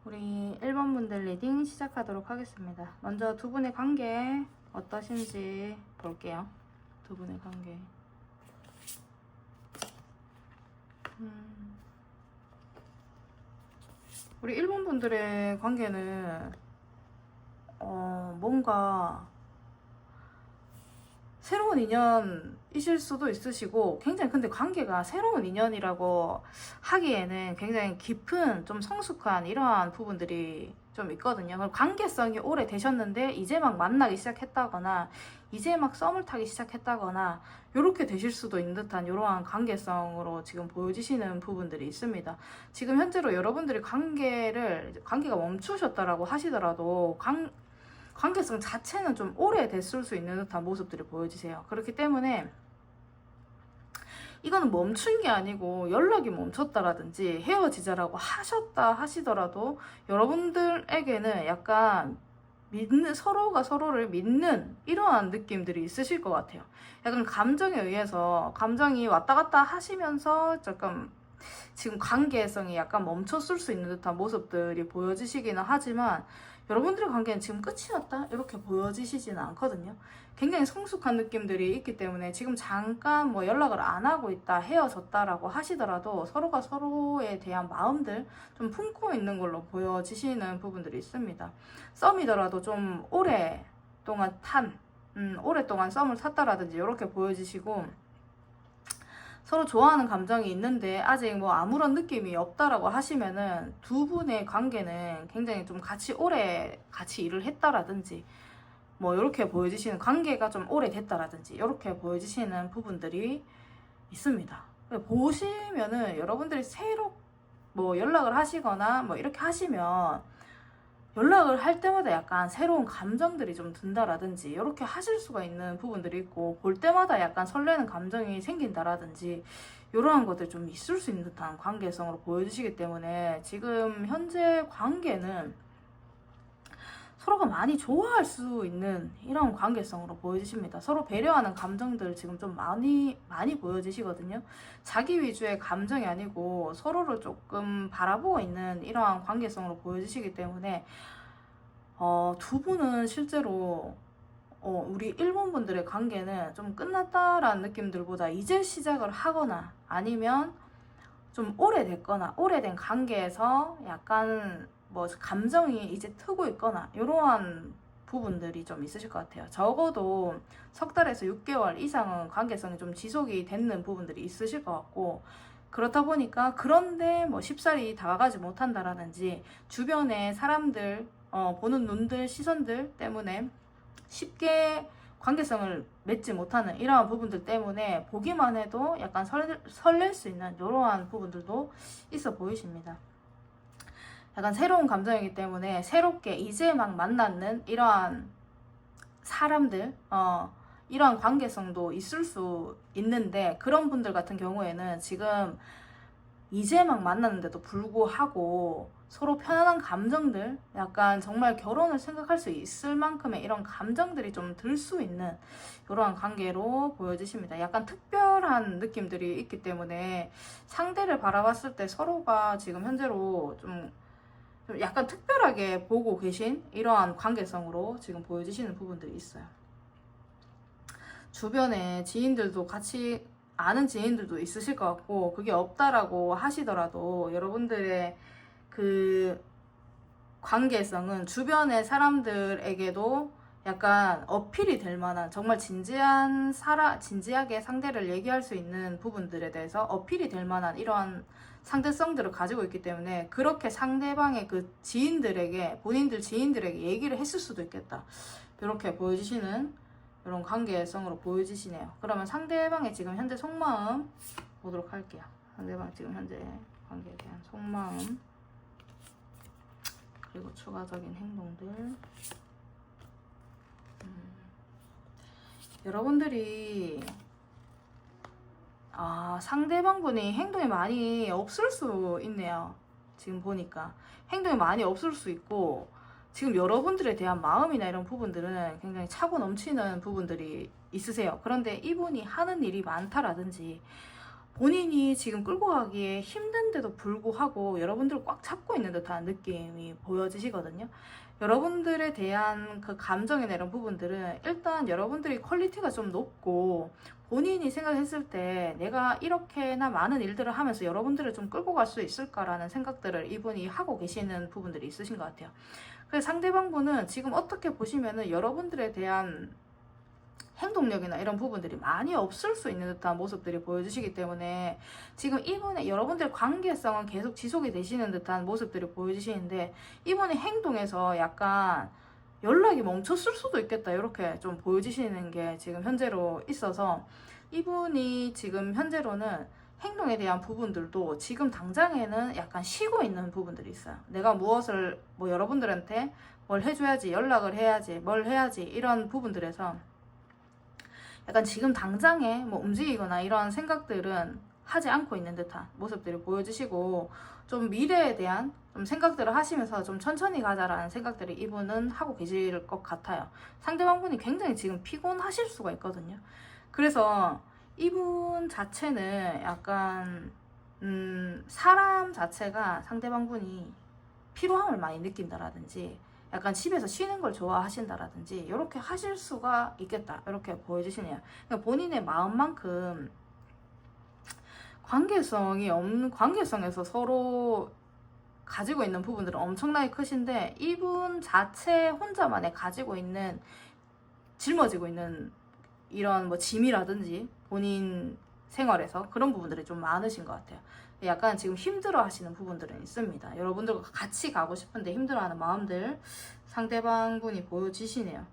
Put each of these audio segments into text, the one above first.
우리 1번 분들 리딩 시작하도록 하겠습니다. 먼저 두 분의 관계 어떠신지 볼게요. 두 분의 관계. 우리 1번 분들의 관계는 뭔가 새로운 인연이실 수도 있으시고, 굉장히 근데 관계가 새로운 인연이라고 하기에는 굉장히 깊은 좀 성숙한 이러한 부분들이 좀 있거든요. 그럼 관계성이 오래 되셨는데 이제 막 만나기 시작했다거나 이제 막 썸을 타기 시작했다거나 이렇게 되실 수도 있는 듯한 이러한 관계성으로 지금 보여지시는 부분들이 있습니다. 지금 현재로 여러분들이 관계가 멈추셨다라고 하시더라도 관계성 자체는 좀 오래됐을 수 있는 듯한 모습들이 보여지세요. 그렇기 때문에 이거는 멈춘 게 아니고 연락이 멈췄다라든지 헤어지자라고 하시더라도 여러분들에게는 약간 서로가 서로를 믿는 이러한 느낌들이 있으실 것 같아요. 약간 감정에 의해서 감정이 왔다 갔다 하시면서 조금 지금 관계성이 약간 멈췄을 수 있는 듯한 모습들이 보여지시기는 하지만 여러분들의 관계는 지금 끝이 났다 이렇게 보여지시지는 않거든요. 굉장히 성숙한 느낌들이 있기 때문에 지금 잠깐 뭐 연락을 안 하고 있다, 헤어졌다라고 하시더라도 서로가 서로에 대한 마음들 좀 품고 있는 걸로 보여지시는 부분들이 있습니다. 썸이더라도 좀 오랫동안 썸을 탔다라든지 이렇게 보여지시고, 서로 좋아하는 감정이 있는데 아직 뭐 아무런 느낌이 없다라고 하시면은 두 분의 관계는 굉장히 좀 오래 같이 일을 했다라든지 뭐 이렇게 보여지시는, 관계가 좀 오래됐다라든지 이렇게 보여지시는 부분들이 있습니다. 보시면은 여러분들이 새로 뭐 연락을 하시거나 뭐 이렇게 하시면 연락을 할 때마다 약간 새로운 감정들이 좀 든다라든지 이렇게 하실 수가 있는 부분들이 있고, 볼 때마다 약간 설레는 감정이 생긴다라든지 이러한 것들이 좀 있을 수 있는 듯한 관계성으로 보여주시기 때문에 지금 현재 관계는 서로가 많이 좋아할 수 있는 이런 관계성으로 보여지십니다. 서로 배려하는 감정들 지금 좀 많이 보여지시거든요. 자기 위주의 감정이 아니고 서로를 조금 바라보고 있는 이러한 관계성으로 보여지시기 때문에 두 분은 실제로 우리 일본 분들의 관계는 좀 끝났다라는 느낌들보다 이제 시작을 하거나 아니면 좀 오래된 관계에서 약간 뭐 감정이 이제 트고 있거나 이러한 부분들이 좀 있으실 것 같아요. 적어도 석 달에서 6개월 이상은 관계성이 좀 지속이 되는 부분들이 있으실 것 같고, 그렇다 보니까 그런데 뭐 쉽사리 다가가지 못한다라든지 주변의 사람들 보는 눈들 시선들 때문에 쉽게 관계성을 맺지 못하는 이러한 부분들 때문에 보기만 해도 약간 설렐 수 있는 이러한 부분들도 있어 보이십니다. 약간 새로운 감정이기 때문에 새롭게 이제 막 만나는 이러한 사람들, 이러한 관계성도 있을 수 있는데, 그런 분들 같은 경우에는 지금 이제 막 만났는데도 불구하고 서로 편안한 감정들, 약간 정말 결혼을 생각할 수 있을 만큼의 이런 감정들이 좀 들 수 있는 이러한 관계로 보여지십니다. 약간 특별한 느낌들이 있기 때문에 상대를 바라봤을 때 서로가 지금 현재로 좀 약간 특별하게 보고 계신 이러한 관계성으로 지금 보여지시는 부분들이 있어요. 주변에 지인들도 같이 아는 지인들도 있으실 것 같고, 그게 없다라고 하시더라도 여러분들의 그 관계성은 주변의 사람들에게도 약간 어필이 될 만한, 정말 진지하게 상대를 얘기할 수 있는 부분들에 대해서 어필이 될 만한 이러한 상대성들을 가지고 있기 때문에 그렇게 상대방의 그 본인들 지인들에게 얘기를 했을 수도 있겠다, 이렇게 보여지시는 이런 관계성으로 보여지시네요. 그러면 상대방의 지금 현재 속마음 보도록 할게요. 상대방 지금 현재 관계에 대한 속마음, 그리고 추가적인 행동들. 여러분들이 상대방분이 행동이 많이 없을 수 있네요. 지금 보니까 행동이 많이 없을 수 있고, 지금 여러분들에 대한 마음이나 이런 부분들은 굉장히 차고 넘치는 부분들이 있으세요. 그런데 이분이 하는 일이 많다라든지 본인이 지금 끌고 가기에 힘든데도 불구하고 여러분들을 꽉 잡고 있는 듯한 느낌이 보여지시거든요. 여러분들에 대한 그 감정이나 이런 부분들은 일단 여러분들이 퀄리티가 좀 높고 본인이 생각했을 때 내가 이렇게나 많은 일들을 하면서 여러분들을 좀 끌고 갈 수 있을까라는 생각들을 이분이 하고 계시는 부분들이 있으신 것 같아요. 그래서 상대방분은 지금 어떻게 보시면은 여러분들에 대한 행동력이나 이런 부분들이 많이 없을 수 있는 듯한 모습들이 보여주시기 때문에 지금 이분의 여러분들의 관계성은 계속 지속이 되시는 듯한 모습들이 보여주시는데 이분의 행동에서 약간 연락이 멈췄을 수도 있겠다 이렇게 좀 보여주시는 게 지금 현재로 있어서 이분이 지금 현재로는 행동에 대한 부분들도 지금 당장에는 약간 쉬고 있는 부분들이 있어요. 내가 무엇을 뭐 여러분들한테 뭘 해줘야지, 연락을 해야지, 뭘 해야지 이런 부분들에서 약간 지금 당장에 뭐 움직이거나 이런 생각들은 하지 않고 있는 듯한 모습들을 보여주시고 좀 미래에 대한 좀 생각들을 하시면서 좀 천천히 가자라는 생각들을 이분은 하고 계실 것 같아요. 상대방분이 굉장히 지금 피곤하실 수가 있거든요. 그래서 이분 자체는 약간 사람 자체가 상대방분이 피로함을 많이 느낀다라든지 약간 집에서 쉬는 걸 좋아하신다라든지 이렇게 하실 수가 있겠다 이렇게 보여주시네요. 그러니까 본인의 마음만큼 관계성에서 서로 가지고 있는 부분들은 엄청나게 크신데 이분 자체 혼자만의 가지고 있는 짊어지고 있는 이런 뭐 짐이라든지 본인 생활에서 그런 부분들이 좀 많으신 것 같아요. 약간 지금 힘들어 하시는 부분들은 있습니다. 여러분들과 같이 가고 싶은데 힘들어하는 마음들 상대방 분이 보여지시네요.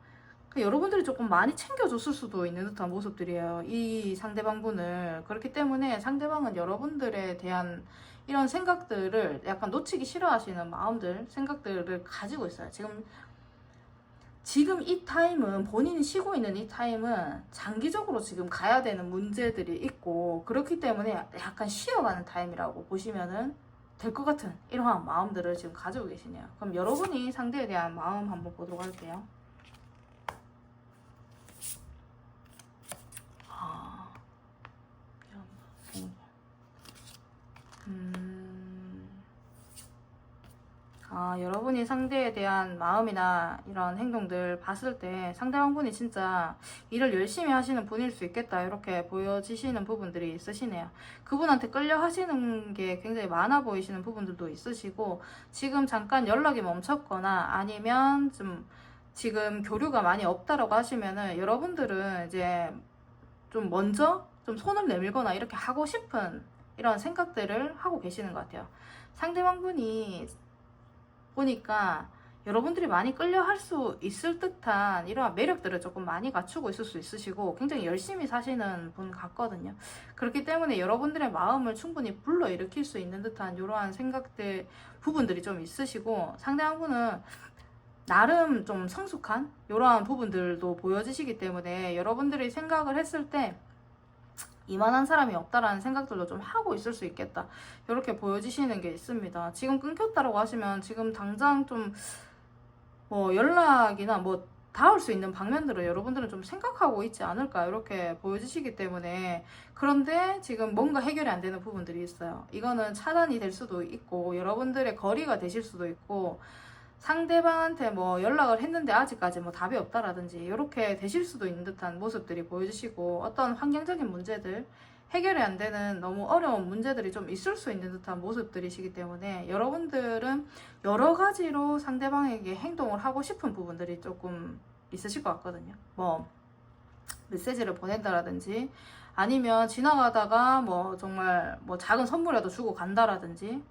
여러분들이 조금 많이 챙겨줬을 수도 있는 듯한 모습들이에요. 이 상대방 분을. 그렇기 때문에 상대방은 여러분들에 대한 이런 생각들을 약간 놓치기 싫어하시는 마음들, 생각들을 가지고 있어요. 지금 이 타임은 본인이 쉬고 있는 이 타임은 장기적으로 지금 가야 되는 문제들이 있고 그렇기 때문에 약간 쉬어가는 타임이라고 보시면은 될 것 같은 이러한 마음들을 지금 가지고 계시네요. 그럼 여러분이 상대에 대한 마음 한번 보도록 할게요. 여러분이 상대에 대한 마음이나 이런 행동들 봤을 때 상대방 분이 진짜 일을 열심히 하시는 분일 수 있겠다 이렇게 보여지시는 부분들이 있으시네요. 그분한테 끌려 하시는 게 굉장히 많아 보이시는 부분들도 있으시고 지금 잠깐 연락이 멈췄거나 아니면 좀 지금 교류가 많이 없다라고 하시면은 여러분들은 이제 좀 먼저 좀 손을 내밀거나 이렇게 하고 싶은 이런 생각들을 하고 계시는 것 같아요. 상대방 분이 보니까 여러분들이 많이 끌려 할 수 있을 듯한 이러한 매력들을 조금 많이 갖추고 있을 수 있으시고 굉장히 열심히 사시는 분 같거든요. 그렇기 때문에 여러분들의 마음을 충분히 불러일으킬 수 있는 듯한 이러한 생각들 부분들이 좀 있으시고 상대방 분은 나름 좀 성숙한 이러한 부분들도 보여지시기 때문에 여러분들이 생각을 했을 때 이만한 사람이 없다라는 생각들도 좀 하고 있을 수 있겠다 이렇게 보여지시는 게 있습니다. 지금 끊겼다라고 하시면 지금 당장 좀 뭐 연락이나 뭐 닿을 수 있는 방면들을 여러분들은 좀 생각하고 있지 않을까 이렇게 보여지시기 때문에 그런데 지금 뭔가 해결이 안 되는 부분들이 있어요. 이거는 차단이 될 수도 있고 여러분들의 거리가 되실 수도 있고 상대방한테 뭐 연락을 했는데 아직까지 뭐 답이 없다라든지 이렇게 되실 수도 있는 듯한 모습들이 보여주시고 어떤 환경적인 문제들 해결이 안 되는 너무 어려운 문제들이 좀 있을 수 있는 듯한 모습들이시기 때문에 여러분들은 여러 가지로 상대방에게 행동을 하고 싶은 부분들이 조금 있으실 것 같거든요. 뭐 메시지를 보낸다라든지 아니면 지나가다가 뭐 정말 뭐 작은 선물이라도 주고 간다라든지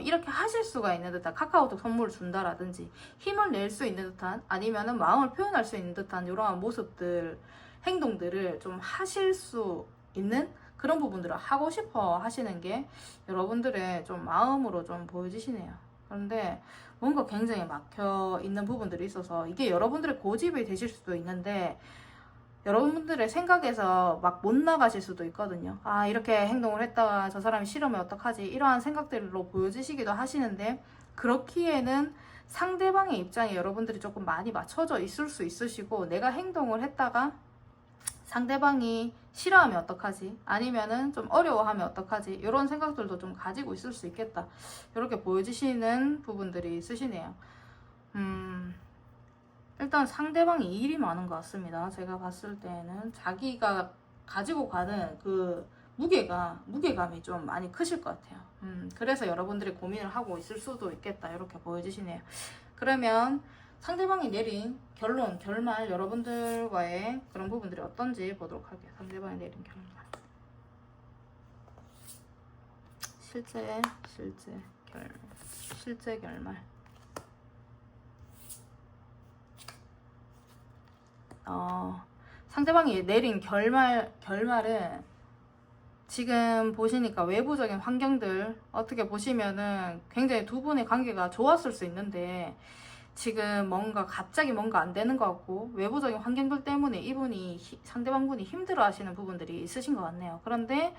이렇게 하실 수가 있는 듯한 카카오톡 선물을 준다라든지 힘을 낼 수 있는 듯한 아니면은 마음을 표현할 수 있는 듯한 이러한 모습들 행동들을 좀 하실 수 있는 그런 부분들을 하고 싶어 하시는 게 여러분들의 좀 마음으로 좀 보여지시네요. 그런데 뭔가 굉장히 막혀 있는 부분들이 있어서 이게 여러분들의 고집이 되실 수도 있는데 여러분들의 생각에서 막 못 나가실 수도 있거든요. 아, 이렇게 행동을 했다가 저 사람이 싫으면 어떡하지? 이러한 생각들로 보여지시기도 하시는데 그렇기에는 상대방의 입장에 여러분들이 조금 많이 맞춰져 있을 수 있으시고 내가 행동을 했다가 상대방이 싫어하면 어떡하지? 아니면은 좀 어려워하면 어떡하지? 이런 생각들도 좀 가지고 있을 수 있겠다. 이렇게 보여지시는 부분들이 있으시네요. 일단 상대방이 일이 많은 것 같습니다. 제가 봤을 때는 자기가 가지고 가는 그 무게감이 좀 많이 크실 것 같아요. 그래서 여러분들이 고민을 하고 있을 수도 있겠다. 이렇게 보여지시네요. 그러면 상대방이 내린 결말, 여러분들과의 그런 부분들이 어떤지 보도록 할게요. 상대방이 내린 결말. 실제 결말. 상대방이 내린 결말은 지금 보시니까 외부적인 환경들 어떻게 보시면은 굉장히 두 분의 관계가 좋았을 수 있는데 지금 갑자기 뭔가 안 되는 것 같고 외부적인 환경들 때문에 상대방분이 힘들어 하시는 부분들이 있으신 것 같네요. 그런데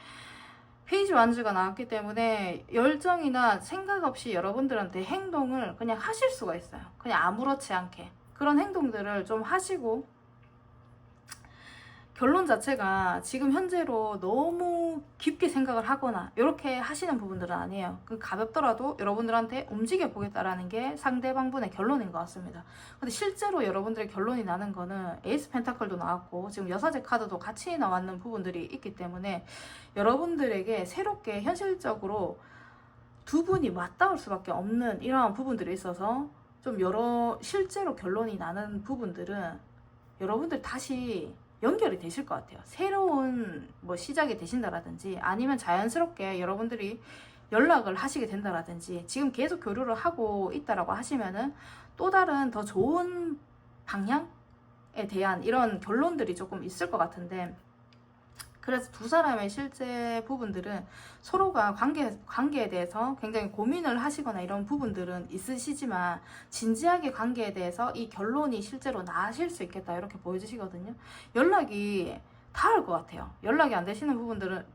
페이지 완주가 나왔기 때문에 열정이나 생각 없이 여러분들한테 행동을 그냥 하실 수가 있어요. 그냥 아무렇지 않게 그런 행동들을 좀 하시고, 결론 자체가 지금 현재로 너무 깊게 생각을 하거나 이렇게 하시는 부분들은 아니에요. 가볍더라도 여러분들한테 움직여 보겠다라는 게 상대방분의 결론인 것 같습니다. 근데 실제로 여러분들의 결론이 나는 거는 에이스 펜타클도 나왔고 지금 여사제 카드도 같이 나왔는 부분들이 있기 때문에 여러분들에게 새롭게 현실적으로 두 분이 맞닿을 수밖에 없는 이러한 부분들이 있어서 좀 실제로 결론이 나는 부분들은 여러분들 다시 연결이 되실 것 같아요. 새로운 시작이 되신다라든지 아니면 자연스럽게 여러분들이 연락을 하시게 된다라든지 지금 계속 교류를 하고 있다라고 하시면은 또 다른 더 좋은 방향에 대한 이런 결론들이 조금 있을 것 같은데, 그래서 두 사람의 실제 부분들은 서로가 관계에 대해서 굉장히 고민을 하시거나 이런 부분들은 있으시지만 진지하게 관계에 대해서 이 결론이 실제로 나실 수 있겠다 이렇게 보여주시거든요. 연락이 닿을 것 같아요. 연락이 안 되시는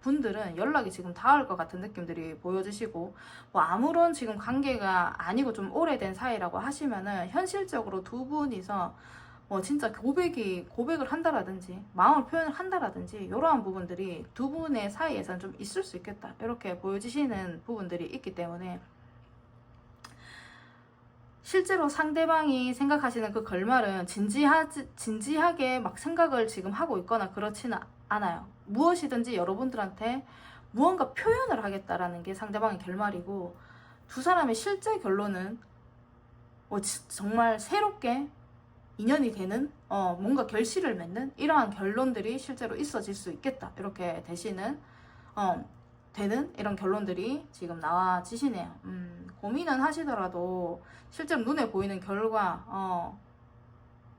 분들은 연락이 지금 닿을 것 같은 느낌들이 보여주시고, 아무런 지금 관계가 아니고 좀 오래된 사이라고 하시면은 현실적으로 두 분이서 진짜 고백을 한다라든지 마음을 표현을 한다라든지 이러한 부분들이 두 분의 사이에서는 좀 있을 수 있겠다 이렇게 보여지시는 부분들이 있기 때문에 실제로 상대방이 생각하시는 그 결말은 진지하게 막 생각을 지금 하고 있거나 그렇지는 않아요. 무엇이든지 여러분들한테 무언가 표현을 하겠다라는 게 상대방의 결말이고, 두 사람의 실제 결론은 정말 새롭게 인연이 되는 뭔가 결실을 맺는 이러한 결론들이 실제로 있어질 수 있겠다 이렇게 되는 이런 결론들이 지금 나와지시네요. 고민은 하시더라도 실제로 눈에 보이는 결과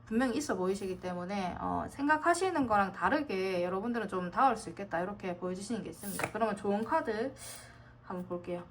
분명히 있어 보이시기 때문에 생각하시는 거랑 다르게 여러분들은 좀 닿을 수 있겠다 이렇게 보여주시는 게 있습니다. 그러면 좋은 카드 한번 볼게요.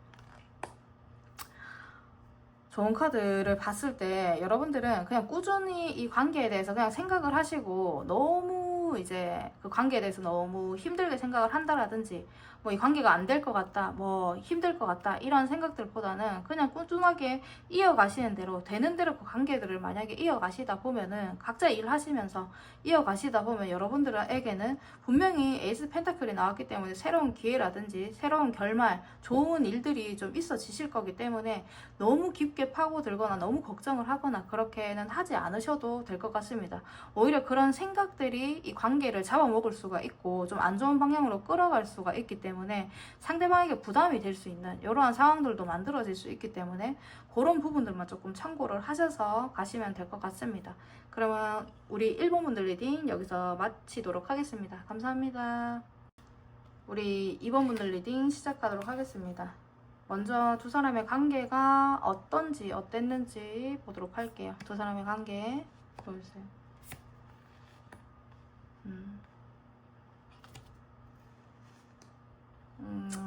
좋은 카드를 봤을 때 여러분들은 그냥 꾸준히 이 관계에 대해서 그냥 생각을 하시고, 너무 이제 그 관계에 대해서 너무 힘들게 생각을 한다라든지 이 관계가 안 될 것 같다, 힘들 것 같다 이런 생각들보다는 그냥 꾸준하게 이어가시는 대로 되는 대로 그 관계들을 만약에 이어가시다 보면은 각자 일하시면서 이어가시다 보면 여러분들에게는 분명히 에이스 펜타클이 나왔기 때문에 새로운 기회라든지 새로운 결말, 좋은 일들이 좀 있어지실 거기 때문에 너무 깊게 파고들거나 너무 걱정을 하거나 그렇게는 하지 않으셔도 될 것 같습니다. 오히려 그런 생각들이 이 관계를 잡아먹을 수가 있고 좀 안 좋은 방향으로 끌어갈 수가 있기 때문에 상대방에게 부담이 될 수 있는 이러한 상황들도 만들어질 수 있기 때문에 그런 부분들만 조금 참고를 하셔서 가시면 될 것 같습니다. 그러면 우리 1번 분들 리딩 여기서 마치도록 하겠습니다. 감사합니다. 우리 2번 분들 리딩 시작하도록 하겠습니다. 먼저 두 사람의 관계가 어땠는지 보도록 할게요. 두 사람의 관계 보여주세요.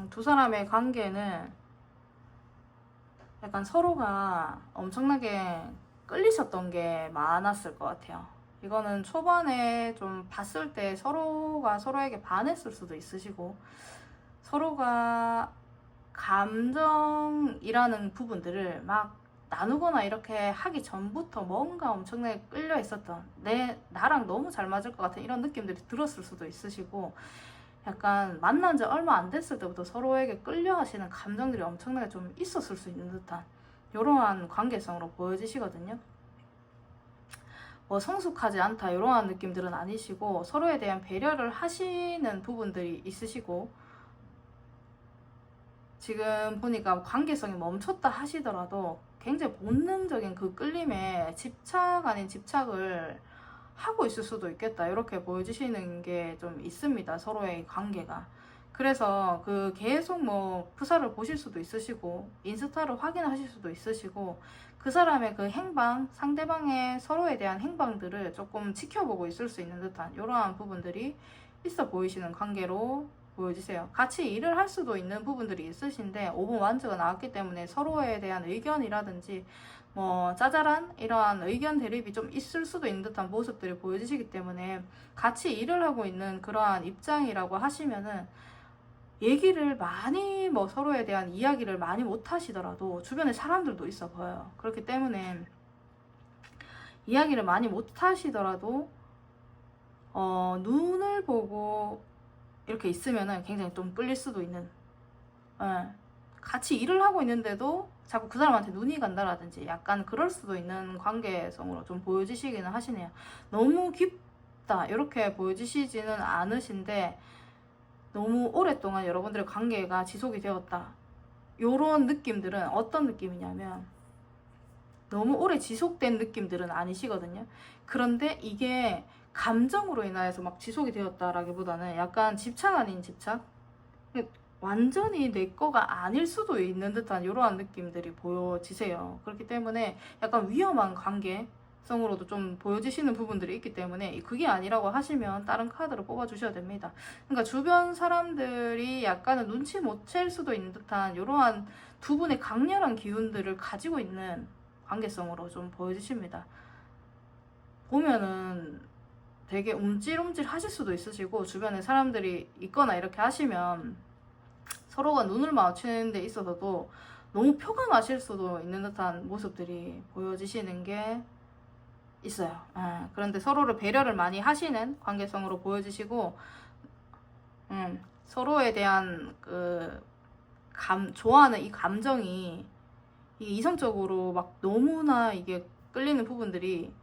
두 사람의 관계는 약간 서로가 엄청나게 끌리셨던 게 많았을 것 같아요. 이거는 초반에 좀 봤을 때 서로가 서로에게 반했을 수도 있으시고, 서로가 감정이라는 부분들을 막 나누거나 이렇게 하기 전부터 뭔가 엄청나게 끌려 있었던, 나랑 너무 잘 맞을 것 같은 이런 느낌들이 들었을 수도 있으시고, 약간 만난 지 얼마 안 됐을 때부터 서로에게 끌려 하시는 감정들이 엄청나게 좀 있었을 수 있는 듯한 이러한 관계성으로 보여지시거든요. 뭐 성숙하지 않다 이러한 느낌들은 아니시고, 서로에 대한 배려를 하시는 부분들이 있으시고, 지금 보니까 관계성이 멈췄다 하시더라도 굉장히 본능적인 그 끌림에 집착 아닌 집착을 하고 있을 수도 있겠다, 이렇게 보여지시는 게 좀 있습니다, 서로의 관계가. 그래서 그 계속 뭐 프사를 보실 수도 있으시고, 인스타를 확인하실 수도 있으시고, 그 사람의 그 행방, 상대방의 서로에 대한 행방들을 조금 지켜보고 있을 수 있는 듯한 이러한 부분들이 있어 보이시는 관계로 보여지세요. 같이 일을 할 수도 있는 부분들이 있으신데 5번 완즈가 나왔기 때문에 서로에 대한 의견이라든지 뭐 짜잘한 이러한 의견 대립이 좀 있을 수도 있는 듯한 모습들이 보여지시기 때문에, 같이 일을 하고 있는 그러한 입장이라고 하시면은 얘기를 많이, 뭐 서로에 대한 이야기를 많이 못 하시더라도 주변에 사람들도 있어 보여요. 그렇기 때문에 이야기를 많이 못 하시더라도 눈을 보고 이렇게 있으면은 굉장히 좀 끌릴 수도 있는, 같이 일을 하고 있는데도 자꾸 그 사람한테 눈이 간다라든지 약간 그럴 수도 있는 관계성으로 좀 보여지시기는 하시네요. 너무 깊다 이렇게 보여지시지는 않으신데, 너무 오랫동안 여러분들의 관계가 지속이 되었다, 요런 느낌들은 어떤 느낌이냐면, 너무 오래 지속된 느낌들은 아니시거든요. 그런데 이게 감정으로 인하여서 막 지속이 되었다라기보다는 약간 집착 아닌 집착? 완전히 내 거가 아닐 수도 있는 듯한 이러한 느낌들이 보여지세요. 그렇기 때문에 약간 위험한 관계성으로도 좀 보여지시는 부분들이 있기 때문에, 그게 아니라고 하시면 다른 카드를 뽑아주셔야 됩니다. 그러니까 주변 사람들이 약간은 눈치 못 챌 수도 있는 듯한 이러한 두 분의 강렬한 기운들을 가지고 있는 관계성으로 좀 보여지십니다. 보면은 되게 움찔움찔 하실 수도 있으시고, 주변에 사람들이 있거나 이렇게 하시면 서로가 눈을 마주치는 데 있어서도 너무 표가 나실 수도 있는 듯한 모습들이 보여지시는 게 있어요. 그런데 서로를 배려를 많이 하시는 관계성으로 보여지시고, 서로에 대한 그 좋아하는 이 감정이 이게 이성적으로 막 너무나 이게 끌리는 부분들이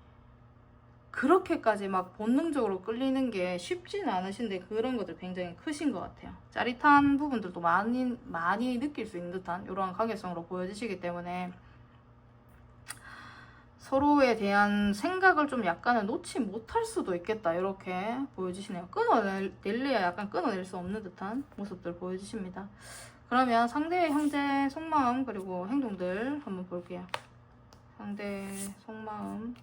그렇게까지 막 본능적으로 끌리는 게 쉽지는 않으신데, 그런 것들 굉장히 크신 것 같아요. 짜릿한 부분들도 많이 느낄 수 있는 듯한 이러한 관계성으로 보여지시기 때문에 서로에 대한 생각을 좀 약간은 놓지 못할 수도 있겠다, 이렇게 보여지시네요. 끊어낼래야 약간 끊어낼 수 없는 듯한 모습들 보여지십니다. 그러면 상대의 현재 속마음 그리고 행동들 한번 볼게요. 상대의 속마음,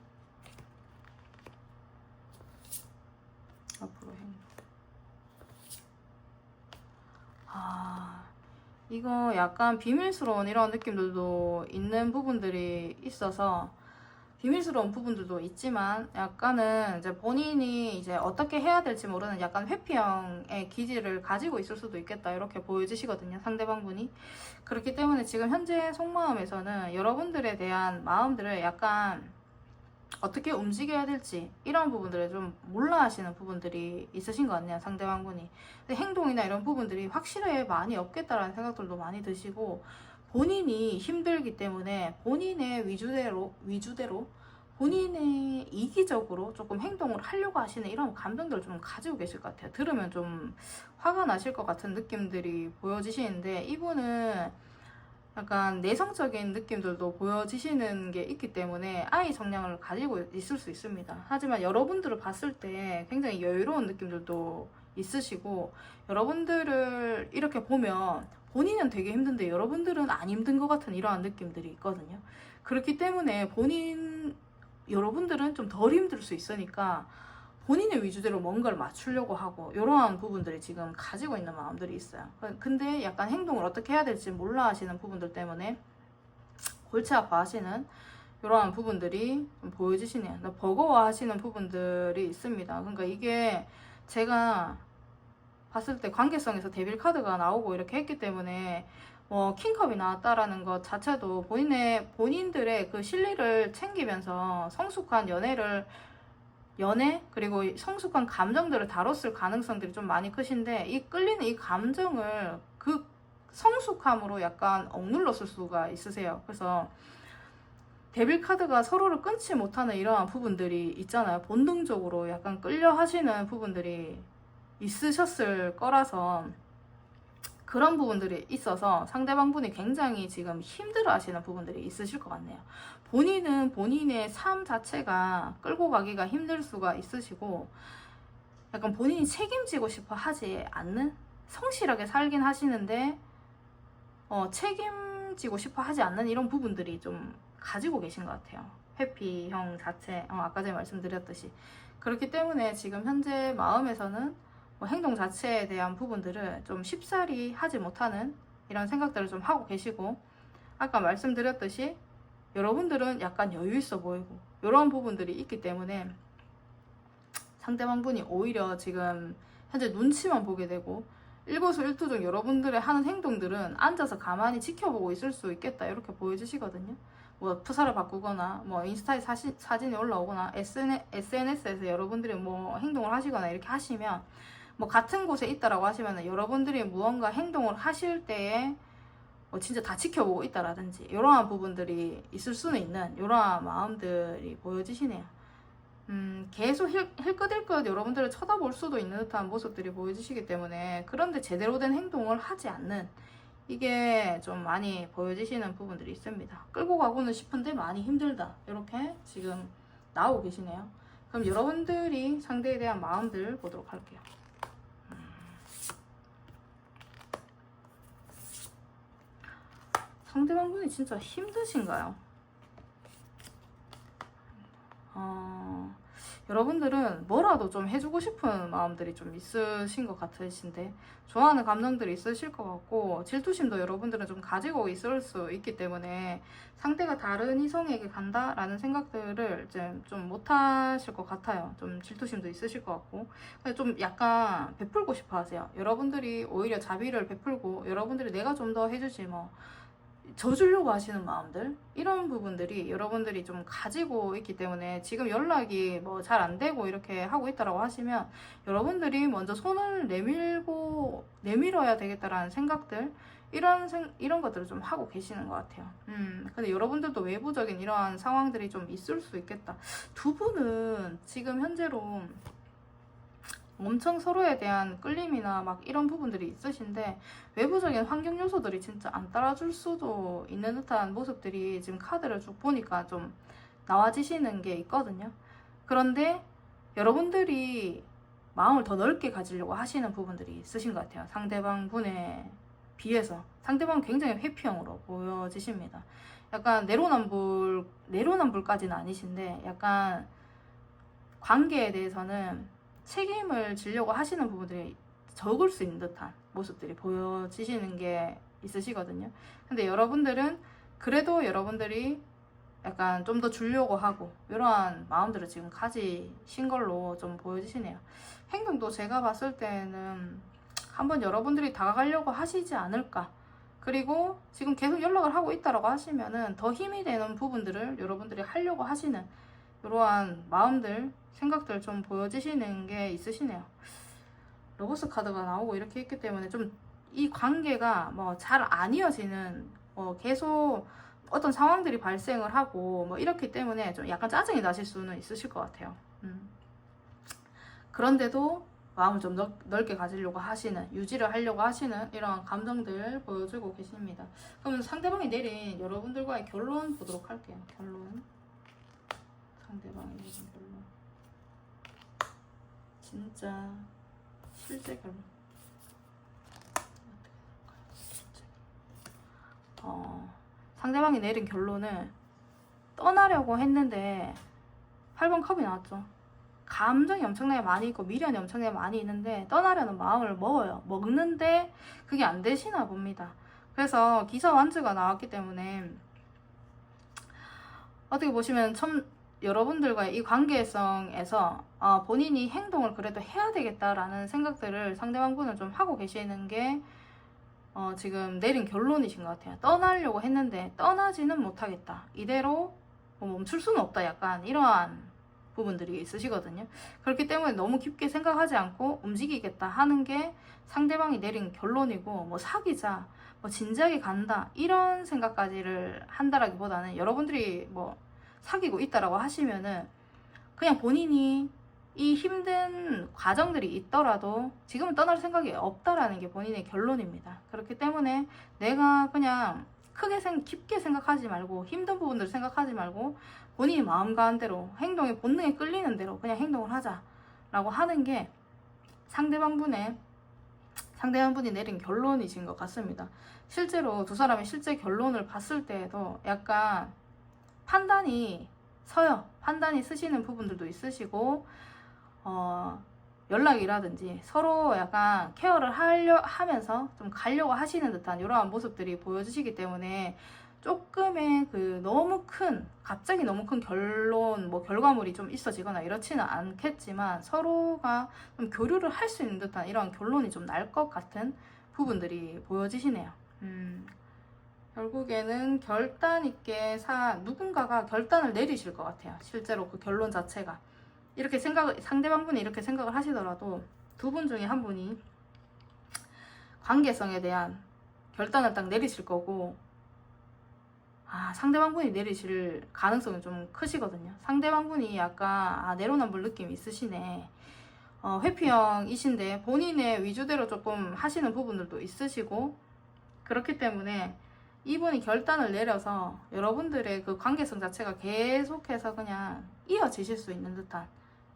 앞으로 행동. 이거 약간 비밀스러운 이런 느낌들도 있는 부분들이 있어서, 비밀스러운 부분들도 있지만 약간은 이제 본인이 이제 어떻게 해야 될지 모르는 약간 회피형의 기질을 가지고 있을 수도 있겠다, 이렇게 보여지시거든요, 상대방분이. 그렇기 때문에 지금 현재 속마음에서는 여러분들에 대한 마음들을 약간 어떻게 움직여야 될지 이런 부분들을 좀 몰라 하시는 부분들이 있으신 것 같네요, 상대방분이. 근데 행동이나 이런 부분들이 확실해 많이 없겠다라는 생각들도 많이 드시고, 본인이 힘들기 때문에 본인의 위주대로 본인의 이기적으로 조금 행동을 하려고 하시는 이런 감정들을 좀 가지고 계실 것 같아요. 들으면 좀 화가 나실 것 같은 느낌들이 보여지시는데, 이분은 약간 내성적인 느낌들도 보여지시는 게 있기 때문에 아이 성향을 가지고 있을 수 있습니다. 하지만 여러분들을 봤을 때 굉장히 여유로운 느낌들도 있으시고, 여러분들을 이렇게 보면 본인은 되게 힘든데 여러분들은 안 힘든 것 같은 이러한 느낌들이 있거든요. 그렇기 때문에 여러분들은 좀 덜 힘들 수 있으니까 본인의 위주대로 뭔가를 맞추려고 하고, 이러한 부분들이 지금 가지고 있는 마음들이 있어요. 근데 약간 행동을 어떻게 해야 될지 몰라 하시는 부분들 때문에 골치 아파 하시는 이러한 부분들이 좀 보여지시네요. 버거워 하시는 부분들이 있습니다. 그러니까 이게 제가 봤을 때 관계성에서 데빌 카드가 나오고 이렇게 했기 때문에 뭐 킹컵이 나왔다라는 것 자체도 본인들의 그 실리를 챙기면서 성숙한 연애 그리고 성숙한 감정들을 다뤘을 가능성들이 좀 많이 크신데, 이 끌리는 이 감정을 그 성숙함으로 약간 억눌렀을 수가 있으세요. 그래서 데빌 카드가 서로를 끊지 못하는 이러한 부분들이 있잖아요. 본능적으로 약간 끌려 하시는 부분들이 있으셨을 거라서, 그런 부분들이 있어서 상대방 분이 굉장히 지금 힘들어 하시는 부분들이 있으실 것 같네요. 본인은 본인의 삶 자체가 끌고 가기가 힘들 수가 있으시고, 약간 본인이 책임지고 싶어 하지 않는, 성실하게 살긴 하시는데 책임지고 싶어 하지 않는 이런 부분들이 좀 가지고 계신 것 같아요. 회피형 자체, 아까 전에 말씀드렸듯이. 그렇기 때문에 지금 현재 마음에서는 뭐 행동 자체에 대한 부분들을 좀 쉽사리 하지 못하는 이런 생각들을 좀 하고 계시고, 아까 말씀드렸듯이 여러분들은 약간 여유 있어 보이고 이런 부분들이 있기 때문에 상대방 분이 오히려 지금 현재 눈치만 보게 되고, 일거수일투족 여러분들의 하는 행동들은 앉아서 가만히 지켜보고 있을 수 있겠다 이렇게 보여주시거든요. 뭐 프사를 바꾸거나 뭐 인스타에 사진이 올라오거나 SNS에서 여러분들이 뭐 행동을 하시거나 이렇게 하시면, 뭐 같은 곳에 있다라고 하시면 여러분들이 무언가 행동을 하실 때에 뭐 진짜 다 지켜보고 있다라든지 이러한 부분들이 있을 수는 있는 이러한 마음들이 보여지시네요. 계속 힐끗힐끗 여러분들을 쳐다볼 수도 있는 듯한 모습들이 보여지시기 때문에, 그런데 제대로 된 행동을 하지 않는, 이게 좀 많이 보여지시는 부분들이 있습니다. 끌고 가고는 싶은데 많이 힘들다 이렇게 지금 나오고 계시네요. 그럼 여러분들이 상대에 대한 마음들 보도록 할게요. 상대방 분이 진짜 힘드신가요? 여러분들은 뭐라도 좀 해주고 싶은 마음들이 좀 있으신 것 같으신데, 좋아하는 감정들이 있으실 것 같고, 질투심도 여러분들은 좀 가지고 있을 수 있기 때문에 상대가 다른 이성에게 간다라는 생각들을 이제 좀 못하실 것 같아요. 좀 질투심도 있으실 것 같고, 좀 약간 베풀고 싶어 하세요. 여러분들이 오히려 자비를 베풀고, 여러분들이 내가 좀 더 해주지 뭐 져주려고 하시는 마음들, 이런 부분들이 여러분들이 좀 가지고 있기 때문에, 지금 연락이 뭐 잘 안 되고 이렇게 하고 있다라고 하시면 여러분들이 먼저 손을 내밀어야 되겠다라는 생각들, 이런 것들을 좀 하고 계시는 것 같아요. 근데 여러분들도 외부적인 이러한 상황들이 좀 있을 수 있겠다. 두 분은 지금 현재로 엄청 서로에 대한 끌림이나 막 이런 부분들이 있으신데, 외부적인 환경 요소들이 진짜 안 따라줄 수도 있는 듯한 모습들이 지금 카드를 쭉 보니까 좀 나와지시는 게 있거든요. 그런데 여러분들이 마음을 더 넓게 가지려고 하시는 부분들이 있으신 것 같아요. 상대방 분에 비해서 상대방은 굉장히 회피형으로 보여지십니다. 약간 내로남불까지는 아니신데, 약간 관계에 대해서는 책임을 지려고 하시는 부분들이 적을 수 있는 듯한 모습들이 보여지시는 게 있으시거든요. 근데 여러분들은 그래도 여러분들이 약간 좀 더 주려고 하고 이러한 마음들을 지금 가지신 걸로 좀 보여지시네요. 행동도 제가 봤을 때는 한번 여러분들이 다가가려고 하시지 않을까. 그리고 지금 계속 연락을 하고 있다라고 하시면은 더 힘이 되는 부분들을 여러분들이 하려고 하시는 이러한 마음들, 생각들 좀 보여지시는 게 있으시네요. 로보스 카드가 나오고 이렇게 있기 때문에 좀 이 관계가 뭐 잘 안 이어지는, 계속 어떤 상황들이 발생을 하고 뭐 이렇기 때문에 좀 약간 짜증이 나실 수는 있으실 것 같아요. 그런데도 마음을 좀 넓게 가지려고 하시는, 유지를 하려고 하시는 이런 감정들 보여주고 계십니다. 그럼 상대방이 내린 여러분들과의 결론 보도록 할게요. 결론. 상대방이 내린 결론. 진짜 실제 결론. 상대방이 내린 결론은 떠나려고 했는데 8번 컵이 나왔죠. 감정이 엄청나게 많이 있고 미련이 엄청나게 많이 있는데 떠나려는 마음을 먹는데 그게 안 되시나 봅니다. 그래서 기사 완즈가 나왔기 때문에 어떻게 보시면 여러분들과의 이 관계성에서 본인이 행동을 그래도 해야 되겠다라는 생각들을 상대방 분은 좀 하고 계시는 게 지금 내린 결론이신 것 같아요. 떠나려고 했는데 떠나지는 못하겠다. 이대로 멈출 수는 없다. 약간 이러한 부분들이 있으시거든요. 그렇기 때문에 너무 깊게 생각하지 않고 움직이겠다 하는 게 상대방이 내린 결론이고, 뭐 사귀자, 뭐 진지하게 간다, 이런 생각까지를 한다라기보다는, 여러분들이 뭐 사귀고 있다라고 하시면은 그냥 본인이 이 힘든 과정들이 있더라도 지금은 떠날 생각이 없다라는 게 본인의 결론입니다. 그렇기 때문에 내가 그냥 깊게 생각하지 말고, 힘든 부분들 생각하지 말고, 본인이 마음 가는 대로, 행동의 본능에 끌리는 대로 그냥 행동을 하자라고 하는 게 상대방분이 내린 결론이신 것 같습니다. 실제로 두 사람의 실제 결론을 봤을 때에도 약간 판단이 서요. 판단이 쓰시는 부분들도 있으시고, 연락이라든지 서로 약간 케어를 하면서 좀 가려고 하시는 듯한 이러한 모습들이 보여지시기 때문에, 조금의 갑자기 너무 큰 결과물이 좀 있어지거나 이렇지는 않겠지만, 서로가 좀 교류를 할 수 있는 듯한 이런 결론이 좀 날 것 같은 부분들이 보여지시네요. 결국에는 결단 있게 누군가가 결단을 내리실 것 같아요. 실제로 그 결론 자체가. 상대방분이 이렇게 생각을 하시더라도 두 분 중에 한 분이 관계성에 대한 결단을 딱 내리실 거고, 상대방분이 내리실 가능성이 좀 크시거든요. 상대방분이 약간 내로남불 느낌이 있으시네. 회피형이신데 본인의 위주대로 조금 하시는 부분들도 있으시고, 그렇기 때문에 이분이 결단을 내려서 여러분들의 그 관계성 자체가 계속해서 그냥 이어지실 수 있는 듯한,